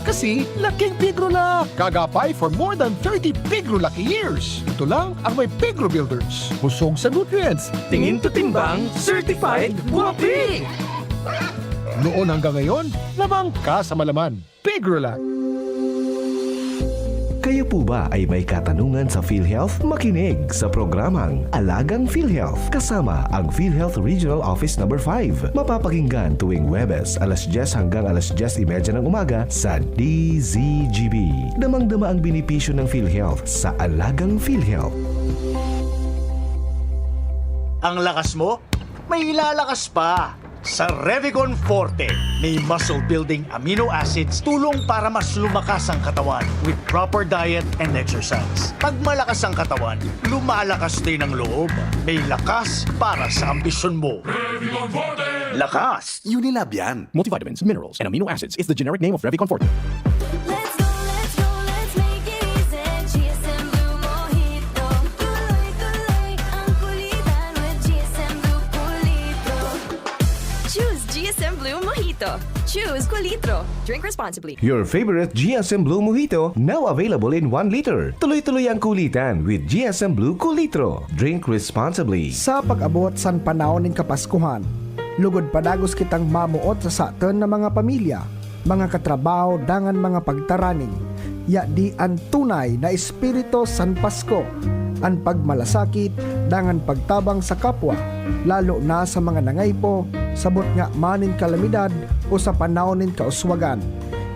Kasi laking Pigro na. Kagapay for more than 30 Pigro Lucky years. Ito lang ang may Pigro Builders. Busog sa nutrients. Tingin to timbang, certified guwapi. Noon hanggang ngayon, lamang ka sa malaman. Pigro Luck. Kayo po ba ay may katanungan sa PhilHealth? Makinig sa programang Alagang PhilHealth kasama ang PhilHealth Regional Office No. 5. Mapapakinggan tuwing Huwebes alas 10 hanggang alas 10:30 ng umaga sa DZGB. Damang-dama ang benepisyo ng PhilHealth sa Alagang PhilHealth. Ang lakas mo, may ilalakas pa. Sa Revicon Forte, may muscle-building amino acids tulong para mas lumakas ang katawan with proper diet and exercise. Pag malakas ang katawan, lumalakas din ang loob. May lakas para sa ambisyon mo. Revicon Forte! Lakas! Unilab yan. Multivitamins, minerals, and amino acids is the generic name of Revicon Forte. Choose Culitro. Drink responsibly. Your favorite GSM Blue Mojito now available in 1 liter. Tuloy-tuloy ang kulitan with GSM Blue Culitro. Drink responsibly. Sa pag-abot san panahon ng Kapaskuhan, lugod padagos kitang mamuot sa saton na mga pamilya, mga katrabaho dangan mga pagtaraning. Ya di ang tunay na espiritu san Pasko, ang pagmalasakit dangan pagtabang sa kapwa, lalo na sa mga nangaypo, sabot nga manin kalamidad o sa panahon nin kauswagan.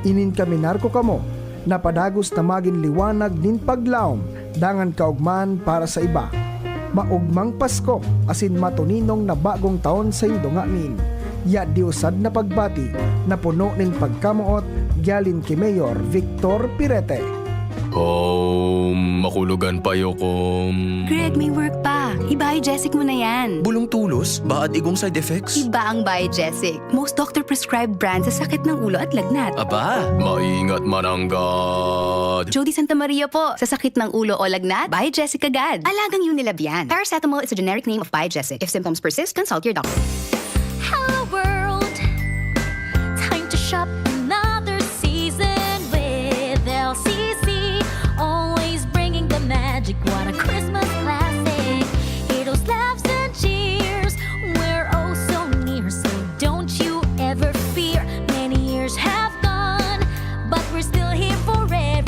Inin kami narko kamo, na padagos na maging liwanag nin paglaom, dangan kaugman para sa iba. Maugmang Pasko, asin matuninong na bagong taon sa indo nga nin. Ya diusad na pagbati, na puno nin pagkamuot, gyalin ki Mayor Victor Pirete. Makulugan pa yo Greg, may work pa. I-Biogesic mo na yan. Bulong tulos? Baad igong side effects? Iba ang Biogesic. Most doctor-prescribed brand sa sakit ng ulo at lagnat. Aba, maingat mananggad. Jody Santa Maria po. Sa sakit ng ulo o lagnat, Biogesic agad. Alagang Unilab yan. Paracetamol is a generic name of Biogesic. If symptoms persist, consult your doctor. Hello world, time to shop another season with LCC. Always bringing the magic, what a Christmas classic. Heroes, laughs and cheers, we're oh so near. So don't you ever fear, many years have gone, but we're still here for everyone.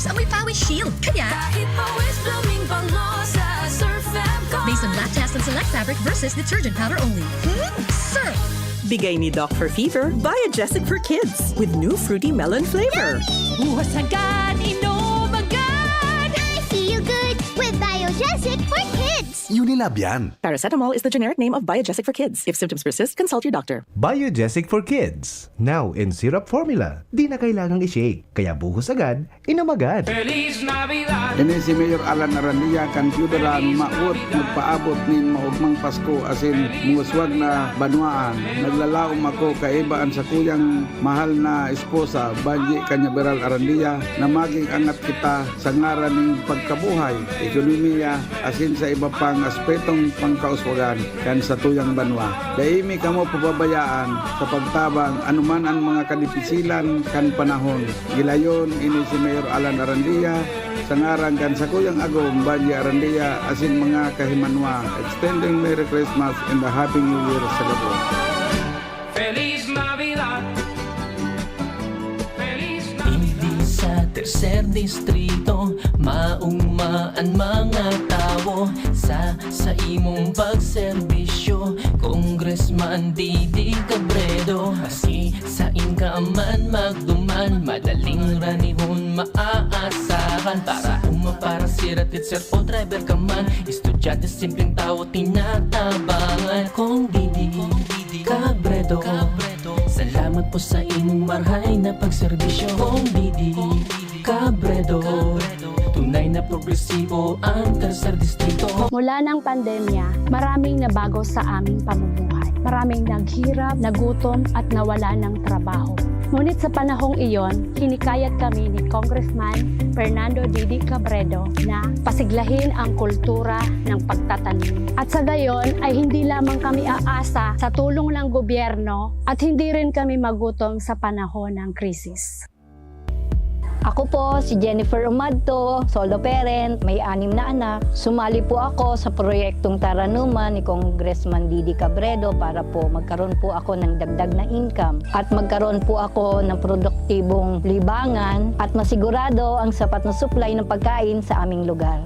Amoy Pawis Shield. Kaya, based on lactase and select fabric versus detergent powder only. Surf! Bigay ni Doc for Fever, Biogesic for Kids with new fruity melon flavor. Buhos agad, inom agad. I feel good with Biogesic for Kids. Kids! Unilab yan. Paracetamol is the generic name of Biogesic for Kids. If symptoms persist, consult your doctor. Biogesic for Kids. Now in syrup formula. Di na kailangang i-shake. Kaya buhos agad, inom agad. Ini si Mayor Alan Arandia kan piudaran maot magpaabot nin maugmang Pasko asin muswag na banwaan. Naglalaom ako kaibaan sa kuyang mahal na esposa Banji Kanyaberal Arandia na maging angat kita sa ngaran ng pagkabuhay, ekonomiya asin sa iba pang aspetong pangkauswagan kan sa tuyang banwa. Daimi kamo pababayaan sa pagtabang anuman ang mga kadipisilan kan panahon. Gilayon ini si Mayor Alan Arandia sa ngaran kan sa kuyang agom Banji Arandia asin mga kahimanwa. Extending Merry Christmas and a Happy New Year sa Gabon. Feliz Navidad. Hindi sa tercer distrito maungmaan mga tao sa imong pagserbisyo. Congressman Didi Cabredo, asi sa inkaman magduman, madaling ranihon maaasahan. Para siratit sir o driver ka man, estudyante simpleng tao tinatabangan. Kung Didi Cabredo, salamat po sa imong marhay na pagserbisyo. Kung Didi Cabredo, tunay na progresibo ang tercer distrito. Mula ng pandemya, maraming nabago sa aming pamumuhay. Maraming naghirap, nagutom at nawala ng trabaho. Ngunit sa panahong iyon, hinikayat kami ni Congressman Fernando Didi Cabredo na pasiglahin ang kultura ng pagtatanim. At sa gayon ay hindi lamang kami aasa sa tulong ng gobyerno at hindi rin kami magutom sa panahon ng krisis. Ako po si Jennifer Umadto, solo parent, may 6 na anak. Sumali po ako sa proyektong Taranuman ni Congressman Didi Cabredo para po magkaroon po ako ng dagdag na income at magkaroon po ako ng produktibong libangan at masigurado ang sapat na supply ng pagkain sa aming lugar.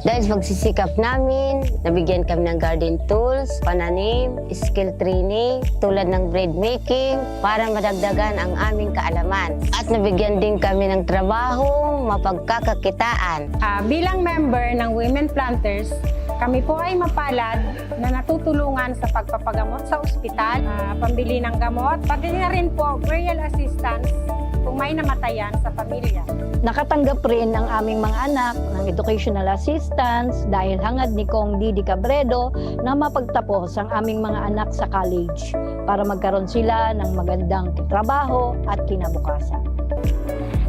Dahil sa pagsisikap namin, nabigyan kami ng garden tools, pananim, skill training, tulad ng bread making, para madagdagan ang aming kaalaman. At nabigyan din kami ng trabaho, mapagkakakitaan. Bilang member ng Women Planters, kami po ay mapalad na natutulungan sa pagpapagamot sa ospital, pambili ng gamot, pati na rin po burial assistance kung may namatayan sa pamilya. Nakatanggap rin ang aming mga anak ng educational assistance dahil hangad ni Kong Didi Cabredo na mapagtapos ang aming mga anak sa college para magkaroon sila ng magandang trabaho at kinabukasan.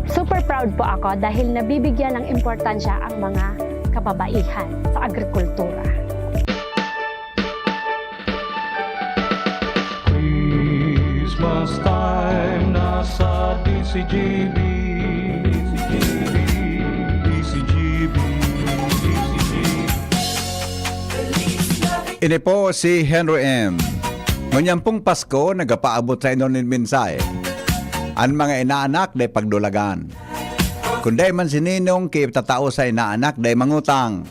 Super proud po ako dahil nabibigyan ng importansya ang mga kababaihan sa agrikultura. Christmas time nasa DCGB. Ini po si Henry M. Ngunyan pong Pasko, nagapaabot sa inyo ng mensahe. Ang mga inaanak, day pagdulagan. Kung day man sininong, kay tatao sa inaanak, day mangutang.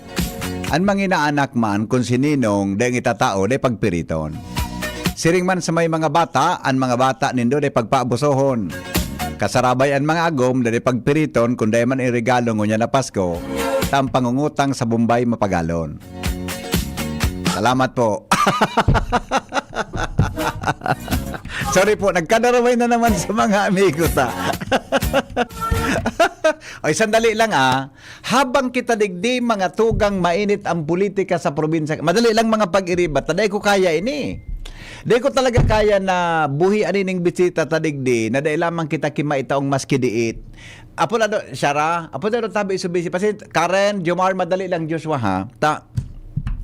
Ang mga inaanak man, kung sininong, day itatao, day pagpiriton. Siring man sa may mga bata, ang mga bata nindo day pagpaabusohon. Kasarabay ang mga agom, day pagpiriton, kung day man irigalo ngunyan na Pasko, tam pangungutang sa Bombay mapagalon. Salamat po. Sorry po, nagkadaraway na naman sa mga amigo ta. Ay, sandali lang Habang kita digdi mga tugang mainit ang politika sa probinsya, madali lang mga pag-iribat. Taday ko kaya ini. Di ko talaga kaya na buhi anining bisita tadigdi na dahil lamang kita kimaitaong maski diit. Apo na do, Shara, apo na do tabi isubisi. Kasi Karen, Jomar, madali lang Joshua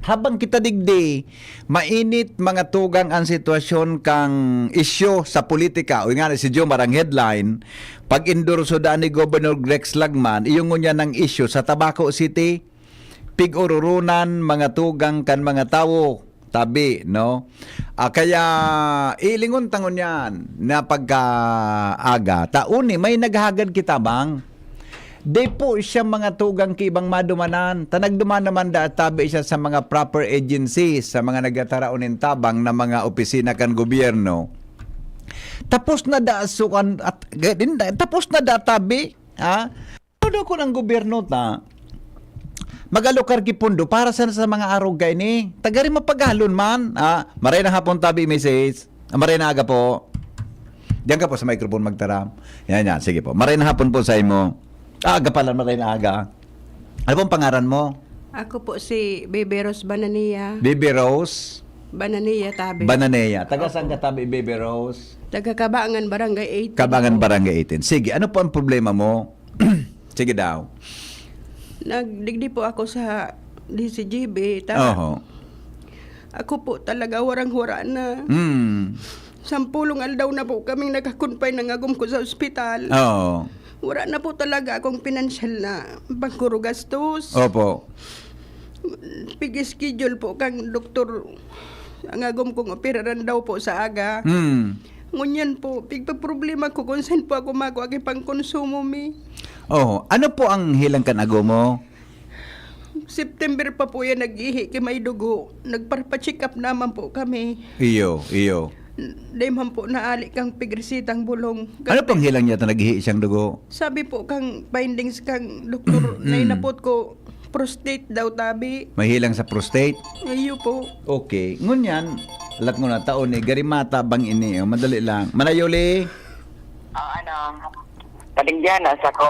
habang kita digdi, mainit mga tugang ang sitwasyon kang isyo sa politika. O nga si Jomar ang headline, pag-endorso daan ni Governor Rex Lagman, iyong ngunya ng isyo sa Tabaco City, pig-ururunan mga tugang kan mga tao. Tabi, no? Kaya ilingon tangon yan na pagkaaga. Tauni, may naghagad kita bang? Di po siya mga tugang kibang madumanan. Tanagduman naman tabi siya sa mga proper agencies, sa mga nagataraonin tabang na mga opisina kan gobyerno. Tapos na daasukan at tapos na databi, Ano ko ng gobyerno magalokar kipundo para sa mga araw gay ni. Tagari mapagalon man. Maray na hapon tabi, Mrs. Maray na aga po. Diyan ka po sa microphone magtaram. Yan. Sige po. Maray na hapon po sa imo. Aga pala, maray na aga. Ano pong pangaran mo? Ako po si Baby Rose Banania. Baby Rose Banania Tabi. Bananea. Taga saan ka tabi, Baby Rose? Taga Kabangan, Barangay 18. Kabangan, Barangay 18. Sige, ano po ang problema mo? Sige daw. Nagdigdi po ako sa DCGB. Tama. Oho. Ako po talaga warang-wara na. Sampulong aldaw na po kaming nakakunpay ng agom ko sa ospital. Oo. Wala na po talaga akong pinansyal na pangkuro gastos. Opo. Pig-schedule po kang doktor. Ang agom kong operaran daw po sa aga. Ngunyan po, pigpa-problema ko kung saan po ako makuha kay pangkonsumo mi. Oh, ano po ang hilang kanago mo? September pa po yan nag-ihi kay may dugo. Nagparpa-check up naman po kami. Iyo. Dahil man po naali kang pigresitang bulong. Ano pang hilang niya naghihi siyang dugo? Sabi po kang findings kang doktor na inapot ko prostate daw tabi. May hilang sa prostate? Iyo po. Okay. Ngunyan, lat mo na taon ni garimata bang ini. Madali lang. Manayoli? Paligyanas ako.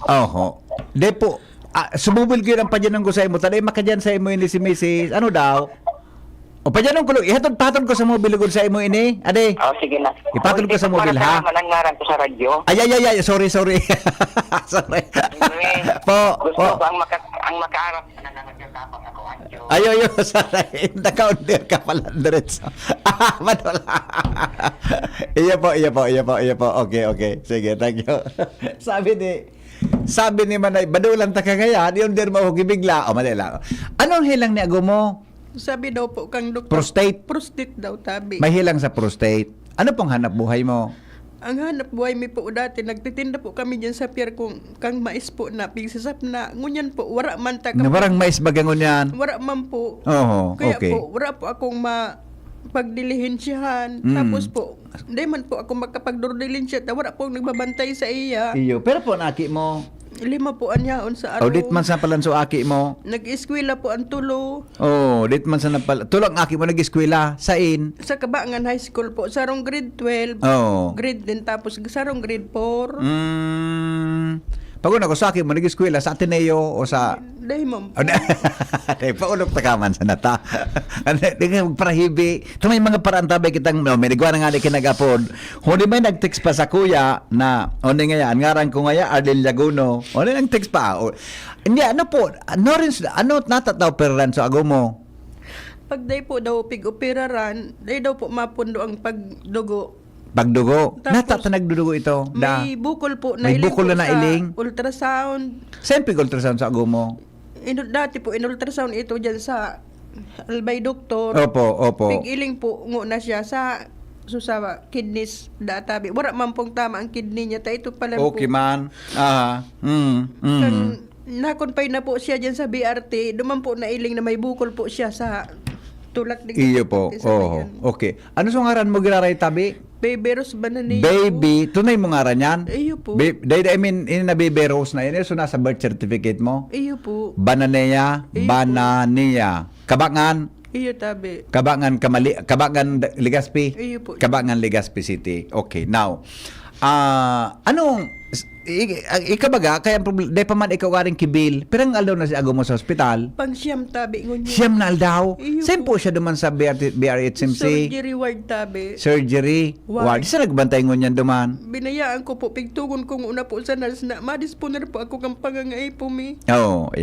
Oho. Depo. Sumubil ko yung padyanong ko sa imo. Taday makadyan sa imo ini si Mrs. Ano daw? O padyanong ko. Ihatod-patod ko sa mobil ko sa imo ini. Ade. Sige na. Ipatod ko sa mobil ha. Manangaran ko sa radyo. Ay. Sorry. Sorry. Gusto ko ang makaarap na nagkakapang ako. Ayo, sorry. Naka-order ka pala diretso. Madala. Iya po. Okay. Sige, thank you. Sabi ni Manay, badulan ta ka kaya, di order mo ako gibigla. Madala. Anong hilang ni ago mo? Sabi daw po kang doktor. Prostate? Prostate daw tabi. May hilang sa prostate. Ano pong hanap buhay mo? Ang hanap buhay mi po dati, nagtitinda po kami dyan sa pier kung kang mais po na, pigsasap na. Ngunyan po, wara man ta kami. Warang mais bagangon yan? Wara man po. Oo, Kaya okay. po, wara po akong pagdilihensyahan. Tapos po, hindi man po ako makapagdordilensya. Wala po nagbabantay sa iya. Iyo, pero po naki mo. 5 po anyaon sa araw. Dit man sa palanso aki mo. Nag-eskwela po ang tulo. Dit man sa napal. Tulong aki mo nag-eskwela. Sain? Sa Kabangan High School po. Sarong grade 12. Grade din. Tapos sarong grade 4. Pag una ko sa akin mo nag-eskwela sa Ateneo o sa... Dahil mo. Paulog ta kaman sa nata. Di ka magparahibi. Ito may mga paraan tabay kitang... may nagawa na nga di kinagapod. Hindi may nag-text pa sa kuya na... Hindi nga yan. Ngarang ko nga yan, Ardel Laguno. Hindi nag-text pa. Hindi, ano po? Ano natataw peran sa ago mo? Pag day po daw pig-operaran, day daw po mapundo ang pagdugo. Pagdugo? Natata nagdudugo ito? May bukol po na may iling bukol po na sa iling? ultrasound. Saan pig-ultrasound sa ago mo? Dati po, in-ultrasound ito dyan sa Albay Doktor. Opo. Pig-iling po na siya sa kidneys databi. Wala man pong tama ang kidney niya. Ito pala po. Okay man. Nakonpay na po siya dyan sa BRT. Duman po na iling na may bukol po siya sa tulak. Iyo po. Okay. Ano sa ngaran mo giraray tabi? Baby Rose Banania. Baby, tunay mo ngaran yan? Iyo po. I mean, na Baby Rose na yun. So, nasa birth certificate mo? Iyo po. Bananea. Kabangan. Iyo tabi. Kabangan Legazpi. Iyo po. Kabangan Legazpi City. Okay, now. Anong ikabaga kaya dai pa man ikaw aring kibil pirang aldaw na si ago mo sa ospital pang siyam tabi ngunyo siyam na aldaw saan po siya duman sa BRHMC surgery ward tabi ward sa nagbantay ngunyan duman binayaan ko po pigtugon kung una po sa nurse na madisponer po ako kang pangangay po mi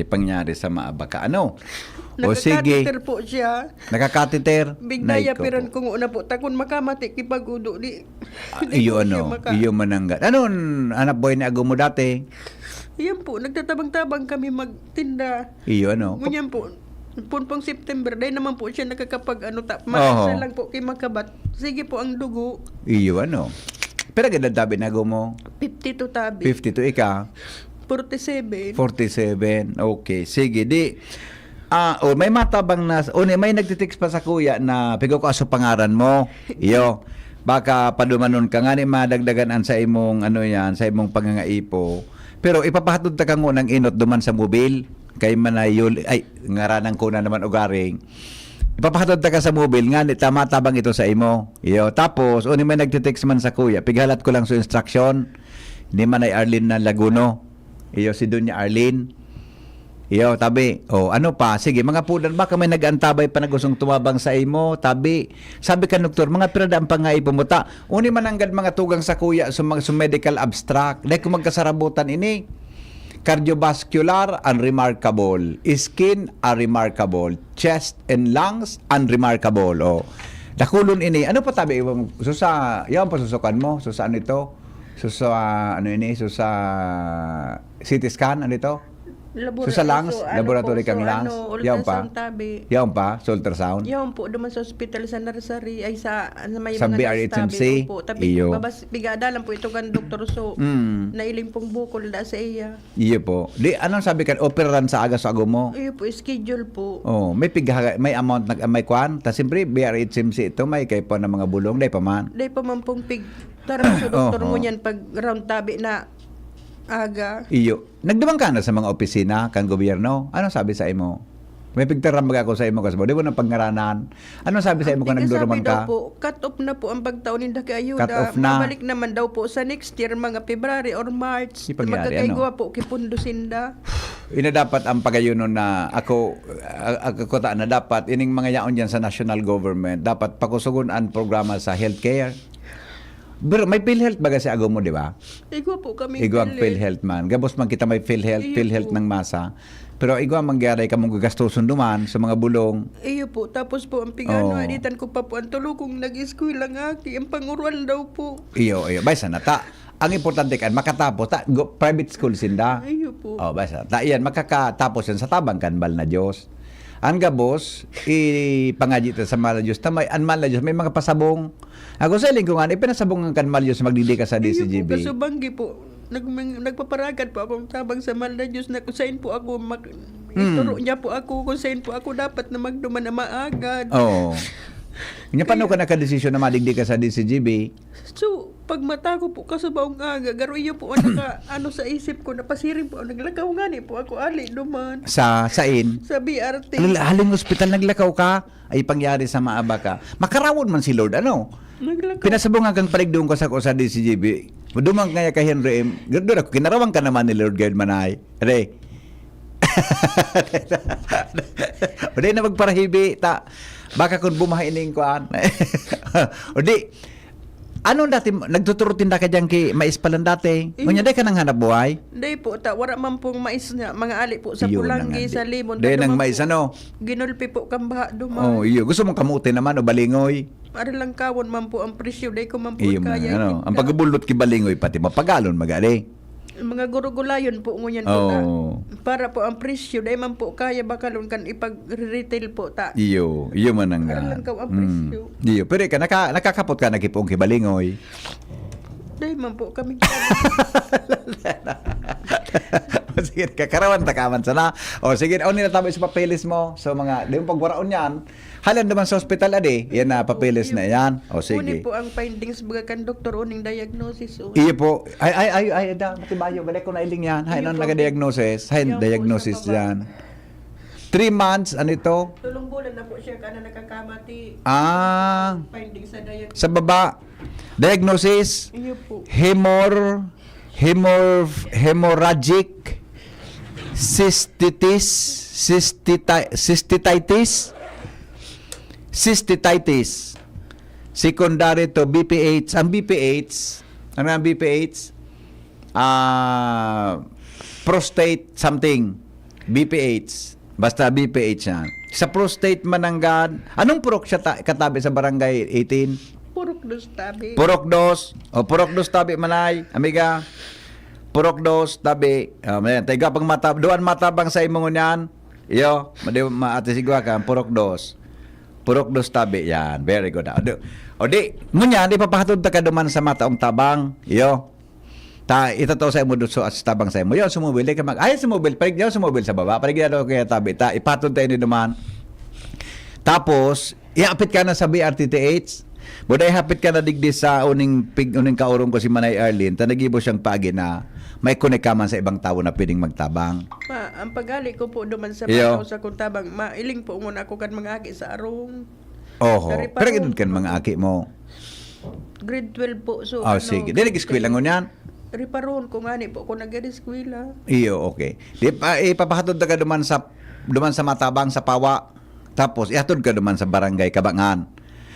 pangyari sa maabaka nakakateter po siya nakakateter bigdaya piran kung una po takon makamati kipagudo di iyo mananggat anak boy ni ago mo dati iyan po nagtatabang-tabang kami magtinda iyo ngunyan po punpong September dahil naman po siya nakakapag maasa lang po kay makabat sige po ang dugo iyo pero ganda tabi na ago mo 52 tabi 52 ika 47 okay sige di may matabang na may nagtitext pa sa kuya na pigo ko aso pangaran mo iyo baka padumanon ka nga ni madagdagan sa imong sa imong pangangaipo pero ipapahatod ta ka ng inot duman sa mobil kay manayul ay ngaranang ko na naman ugaring ipapahatod ta ka sa mobile nga tama tabang ito sa imo iyo tapos uni may nagte-text man sa kuya pighalat ko lang sa instruction ni man ay Arlene na Laguno iyo si Doña Arlene iyo tabi ano pa sige mga pudan baka may nag-antabay pa na gustong tumabang sa imo tabi sabi ka doktor mga pirada ang pangay pumuta uni man anggad mga tugang sa kuya sa mga medical abstract dahil kung magkasarabutan ini cardiovascular, unremarkable. Skin, unremarkable. Chest and lungs, unremarkable. Dakulon ini. Ano pa tabi? Susa, yan pa susukan mo? Susa ano ito? Susa, ano ini? Susa CT scan, ano ito? Susa lungs, laboratory kang lungs. Yan pa? Yan pa? Sa ultrasound? Yan po, duman sa hospital sa nursery, ay sa may sa mga BRHMC? po. Tabi, Iyo. bigada lang po ito kan Dr. So, nailing pong bukol da sa iya. Iyo po. Di, anong sabi ka? Operaran sa aga sa ago mo? Iyo po, schedule po. May amount, may kwan. Ta siyempre, BRHMC ito, may kay po ng mga bulong. Day pa man. Day pa man pong tarang sa doktor mo yan pag round tabi na aga. Iyo. Nagdumang ka na sa mga opisina kang gobyerno. Ano sabi sa imo? May pigtaram ba ako sa imo kasbo? Di mo na pangaranan. Ano sabi sa imo kung nagduruman ka? Po, cut off na po ang pagtaon ninda kay ayuda. Cut off na. Mabalik naman daw po sa next year mga February or March. ano? Magkakaigwa po kipundusinda. Ina dapat ang pagayuno na ako ta na dapat ining mga yaon diyan sa national government dapat pakusugon ang programa sa healthcare. Pero may PhilHealth baga si ago mo, di ba? Igwa po kami. Igwa ang PhilHealth man. Gabos man kita may PhilHealth ng masa. Pero igwa manggaray ka mong gagastuson duman sa mga bulong. Iyo po. Tapos po ang pigano, aditan ko pa po ang tulo kung nag-school lang aki. Ang panguruan daw po. Iyo. Baysa na ta. Ang importante kan makatapos ta private school sinda. Iyo po. Baysa. Ta iyan makakatapos yan sa tabang kanbal na Dios. Ang gabos ipangaji ta sa mahal na Diyos. Tamay an mahal na Diyos may mga pasabong. Ako sa iling ko nga ipinasabong ang kanbal Diyos magdidi ka sa DCGB. Iyo po. Kasubanggi po. Nagpaparagan po ako tabang sa mahal na Diyos na kusain po ako ituro niya po ako kusain po ako dapat na magduman na maagad. Nya paano ka nakadesisyon na madigdi ka sa DCGB? So, pag mata ko po kasabaw nga, garo iyo po ang sa isip ko, napasiring po, naglakaw nga ni po ako, ali duman. Sain? Sa BRT. Haling hospital naglakaw ka, ay pangyari sa maaba ka. Makarawon man si Lord, ano? Naglakaw. Pinasabong hanggang paligdoon ko sa DCGB. Dumang kaya kay Henry M. Gado ako, kinarawang ka naman ni Lord God Manay. Re. Uday na magparahibi, ta. Baka kung bumahining ko o di ano dati nagtuturutin da ka diyan kay mais palan dati ngunya day ka nang hanap buhay day po ta wala man pong mais na mga ali po sa Pulanggi sa Limon day nang mais ano ginulpi po kang baha duman iyo gusto mong kamuti naman o balingoy ara lang kawon man po ang presyo day ko man po iyo, kaya ang pagbulot ki balingoy pati mapagalon magali mga gurugulayon po ngunyan po ta para po ang presyo day man po kaya bakalon kan ipag-retail po ta iyo man ang lang kaw ang presyo iyo pero ka nakakapot ka nagipong kibalingoy day man po kami sige kakarawan takaman sana sige o nila tabi sa papeles mo so mga di mo pagwaraon yan halan naman sa hospital ade yan na papeles na yan sige uni po ang findings baga kan doktor uning diagnosis iyo po ay da matibayo balik ko na iling yan hay nang naga-diagnosis hay diagnosis yan 3 months ano ito tulong bulan na po siya kana nakakamati findings sa diagnosis sa baba diagnosis iyo po hemorrhagic cystitis secondary to BPH ang BPH ano ang BPH prostate something BPH basta BPH yan sa prostate mananggad anong purok siya katabi sa barangay 18 Purok dos tabi manay amiga purok dos tabi tayga pang duan matabang sa imong niyan iyo maate sigwa ka purok dos tabi yan very good o di ngunya di papahatod ta ka duman sa mataong tabang iyo ta itato sa imo so as tabang sa imo yo sumubil ka sumubil parig yo sumubil sa baba parig daw kaya tabi ta ipatod tayo ni duman tapos iapit ka na sa BRTTH Buday hapit ka na digdi sa uning kaurong ko si Manay Arlene, tanagibo siyang pagi na may connect ka man sa ibang tao na pwedeng magtabang. Ang pagali ko po duman sa Iyo. mga sa kuntabang, mailing po muna ako kan mga aki sa arong. Oho. Dari pa Pero ron. ganun kan mga aki mo. Grade 12 po. So, Oh, sige. Dili eskwela ngon yan. Riparon ko nga ni po ako nag-eskwela. Iyo, okay. Di pa ipapahatod ka duman sa Matabang sa Pawa. Tapos ihatod ka duman sa Barangay Kabangan.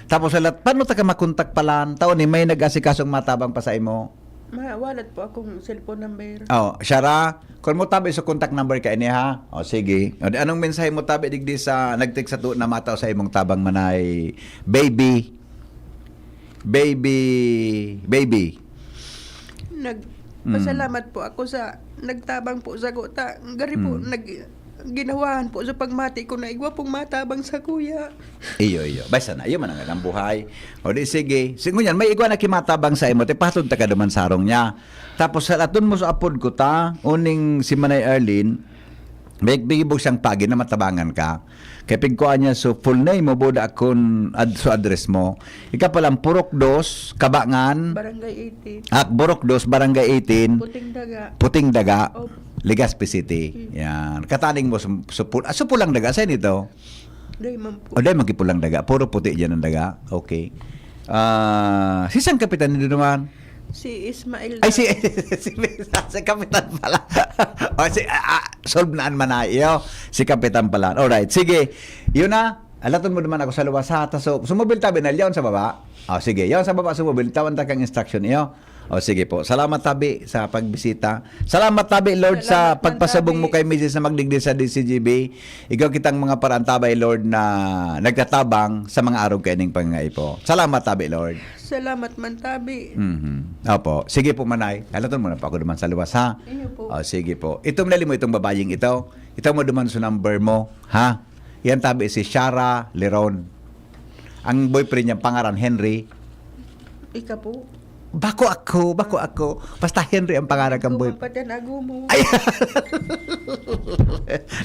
Tapos salat paano ta ka makontak palan? Taon ni may nag-asikasong Matabang pa sa imo. Walat po akong cellphone number. Oh, Shara, kung mo tabi sa contact number ka ini ha. Oh, sige. O, anong mensahe mo tabi digdi sa nag-text sa tuon na mataw sa imong tabang manay baby. Pasalamat po ako sa nagtabang po sa gota. Gari po ginawahan po sa pagmati ko na igwa pong matabang sa kuya. Iyo. Basta na, iyo man ang buhay. O di sige. Ngunyan, may igwa na kimatabang sa imo, te patod ta ka duman sarong niya. Tapos sa aton mo sa apod ko ta, uning si Manay Arlene, may bigibog siyang pagi na matabangan ka. Kaya pigkuhan niya so full name mo boda akong so address mo. Ika palang Purok 2, Kabangan. Barangay 18. Purok 2, Barangay 18. Puting daga. Legazpi City. Yan. Kataning mo supulang daga sa nito. Day man po. O day magkipulang daga. Puro puti dyan ang daga. Okay. Si isang kapitan nito naman? Si Ismail. Ay, si kapitan pala. O, solve naan man na iyo. Si kapitan pala. Alright. Sige. Yun na. Alaton mo naman ako sa luwas ha. So, sumubil tabi na yaon sa baba. O, sige. Yaon sa baba sumubil. Tawan ta kang instruction iyo. O, sige po. Salamat tabi sa pagbisita. Salamat tabi, Lord, sa pagpasabong mo kay Mrs. na magdigdi sa DCGB. Ikaw kitang mga parantabay, Lord, na nagtatabang sa mga araw kaining pangaipo. Salamat tabi, Lord. Salamat man tabi. Opo. Sige po, Manay. Halaton mo na pa ako duman sa luwas, ha? Iyo po. O, sige po. Itong nali mo itong babaying ito. Ito mo duman sa number mo, ha? Yan tabi si Shara Leron. Ang boyfriend niya pangaran Henry. Ika po. Bako ako. Basta Henry ang pangalan kang boyfriend. Patanago mo. Ay!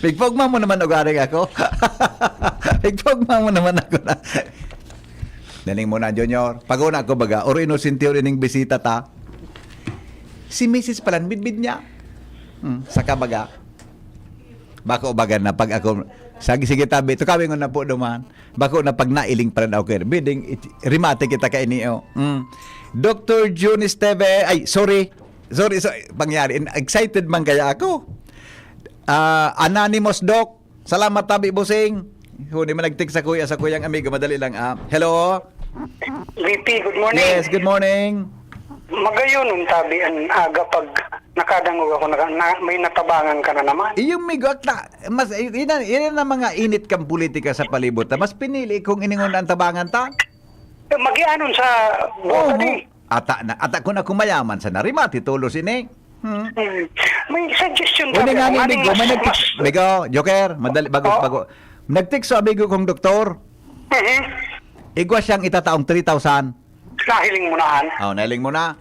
Pigpogma mo naman ugaring ako. Pigpogma mo naman ako na. Daling mo na, Junior. Pag-una ako baga, oro inosintyo rin yung bisita ta. Si Mrs. palan, bidbid niya. Saka baga. Bako baga na pag ako, sige tabi, ito kami na po duman. Bako na pag nailing pa rin ako. Biding, rimate kita ka inio. Dr. June Esteve, sorry, pangyari, excited man kaya ako. Anonymous Doc, salamat tabi busing. Huni man nag-text sa kuyang amigo, madali lang. Hello? VP, good morning. Yes, good morning. Magayon nung tabi ang aga pag nakadangog ako, may natabangan ka na naman. Yung migot na, mas, yun na mga init kang politika sa palibot. Mas pinili kung iningon ang tabangan ta. Magianon sa bota di. Ata ko na kumayaman sa narimati tulos ini. May suggestion Una tabi. nga ni Bigo, Joker, madali, bago. Nag-text sa amigo kong doktor. Igwa siyang itataong 3,000. Nahiling mo naan. Nahiling mo na.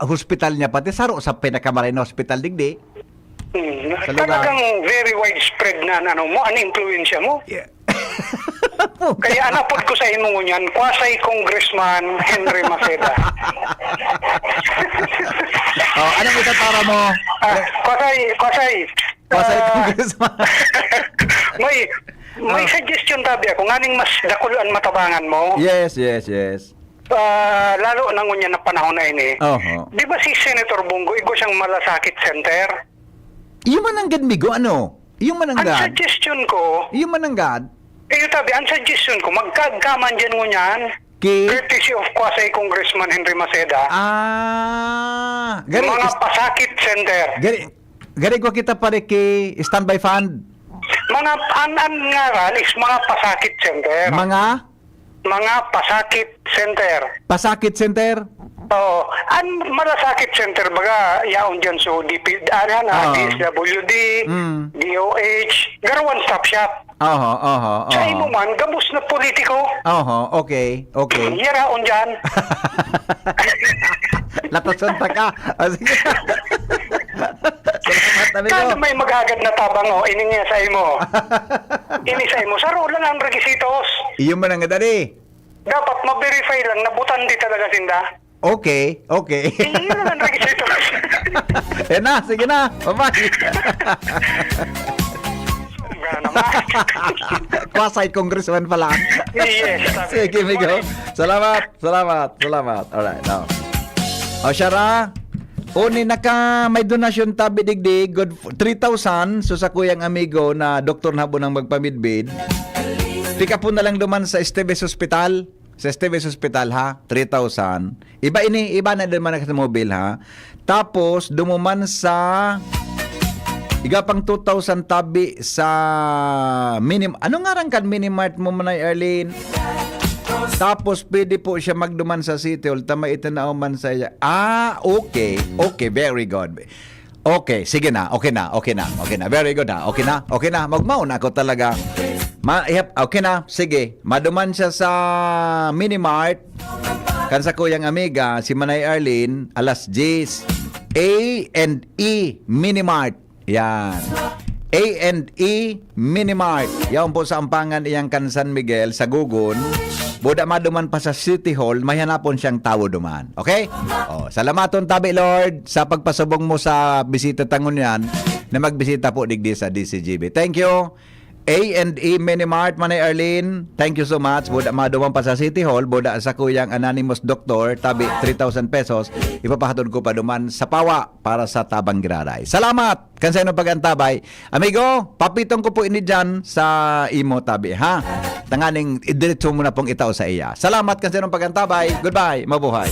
Hospital niya pati saro sa pinakamaray na hospital digdi. Talagang very widespread na ang influensya mo. Yeah. Kaya anapod ko sa imo niyan, Kwasay Congressman Henry Maceda. Anong itatara mo? Kwasay Congressman. May suggestion tabi ako, nganing mas dakulan matabangan mo. Yes. Lalo na ngunyan na panahon na ini. Di ba si Senator Bongo, igo siyang malasakit center? Yung mananggad, Migo, ano? Yung mananggad. Ang suggestion ko, yung mananggad. Tabi, ang suggestion ko, magkagaman dyan ngunyan, courtesy of Kwasay Congressman Henry Maceda. Mga pasakit center. Gari ko kita pare ki standby fund. Mga ngaran is mga pasakit center. Mga pasakit center. Pasakit center? Oo. Ang malasakit center baga yaon dyan so DSWD, DOH, gara one stop shop. Sa imo man, gabos na politiko. Okay. Yaraon dyan. Latason ta ka. Sige. Kada may maghagad na tabang ini niya sa imo. Ini sa imo. Saro lang ang requisitos. Iyo man nga dali. Dapat ma-verify lang na butan di talaga sinda. Okay. Hindi naman requisito. Na, sige na. Bye-bye. Quasi congressman pala. Yes. Sige, Migo. Salamat. Alright, now. O, Shara, uni may donasyon tabi digdig, good 3,000 so sa kuyang amigo na doktor na po nang magpamidbid. Pika po na lang duman sa Esteves Hospital. Sa Esteves Hospital, ha? 3,000. Iba na din man sa mobile, ha? Tapos, dumuman sa pang 2,000 tabi sa ano nga rin kan Minimart mo manay, Arlene? Tapos, pwede po siya magduman sa City Hall. Tama ito na man sa iya. Okay. Okay, very good. Okay, sige na. Okay na. Very good na. Okay na. Magmaon ako talaga. Okay na. Sige. Maduman siya sa Minimart. Kan sa kuyang amiga, si Manay Arlene, alas 10. A&E Minimart. Yan. A&E Minimart. Yan po sa ampangan iyang kan San Miguel sa Gugun. Buda maduman pa sa City Hall, may hanapon siyang tawo duman. Okay? Salamaton tabi, Lord, sa pagpasubong mo sa bisita tangon yan, na magbisita po digdi sa DCGB. Thank you. A&E Minimart, Manay Arlene, thank you so much. Buda maduman pa sa City Hall, buda sa kuyang anonymous doctor, tabi 3,000 pesos, ipapahatod ko pa duman sa pawa para sa tabang giraray. Salamat! Kansay ng pagantabay. Amigo, papitong ko po ini dyan sa imo tabi, ha? Tanganing, idiretso mo na pong itaw sa iya. Salamat kansay ng pagantabay. Goodbye, mabuhay.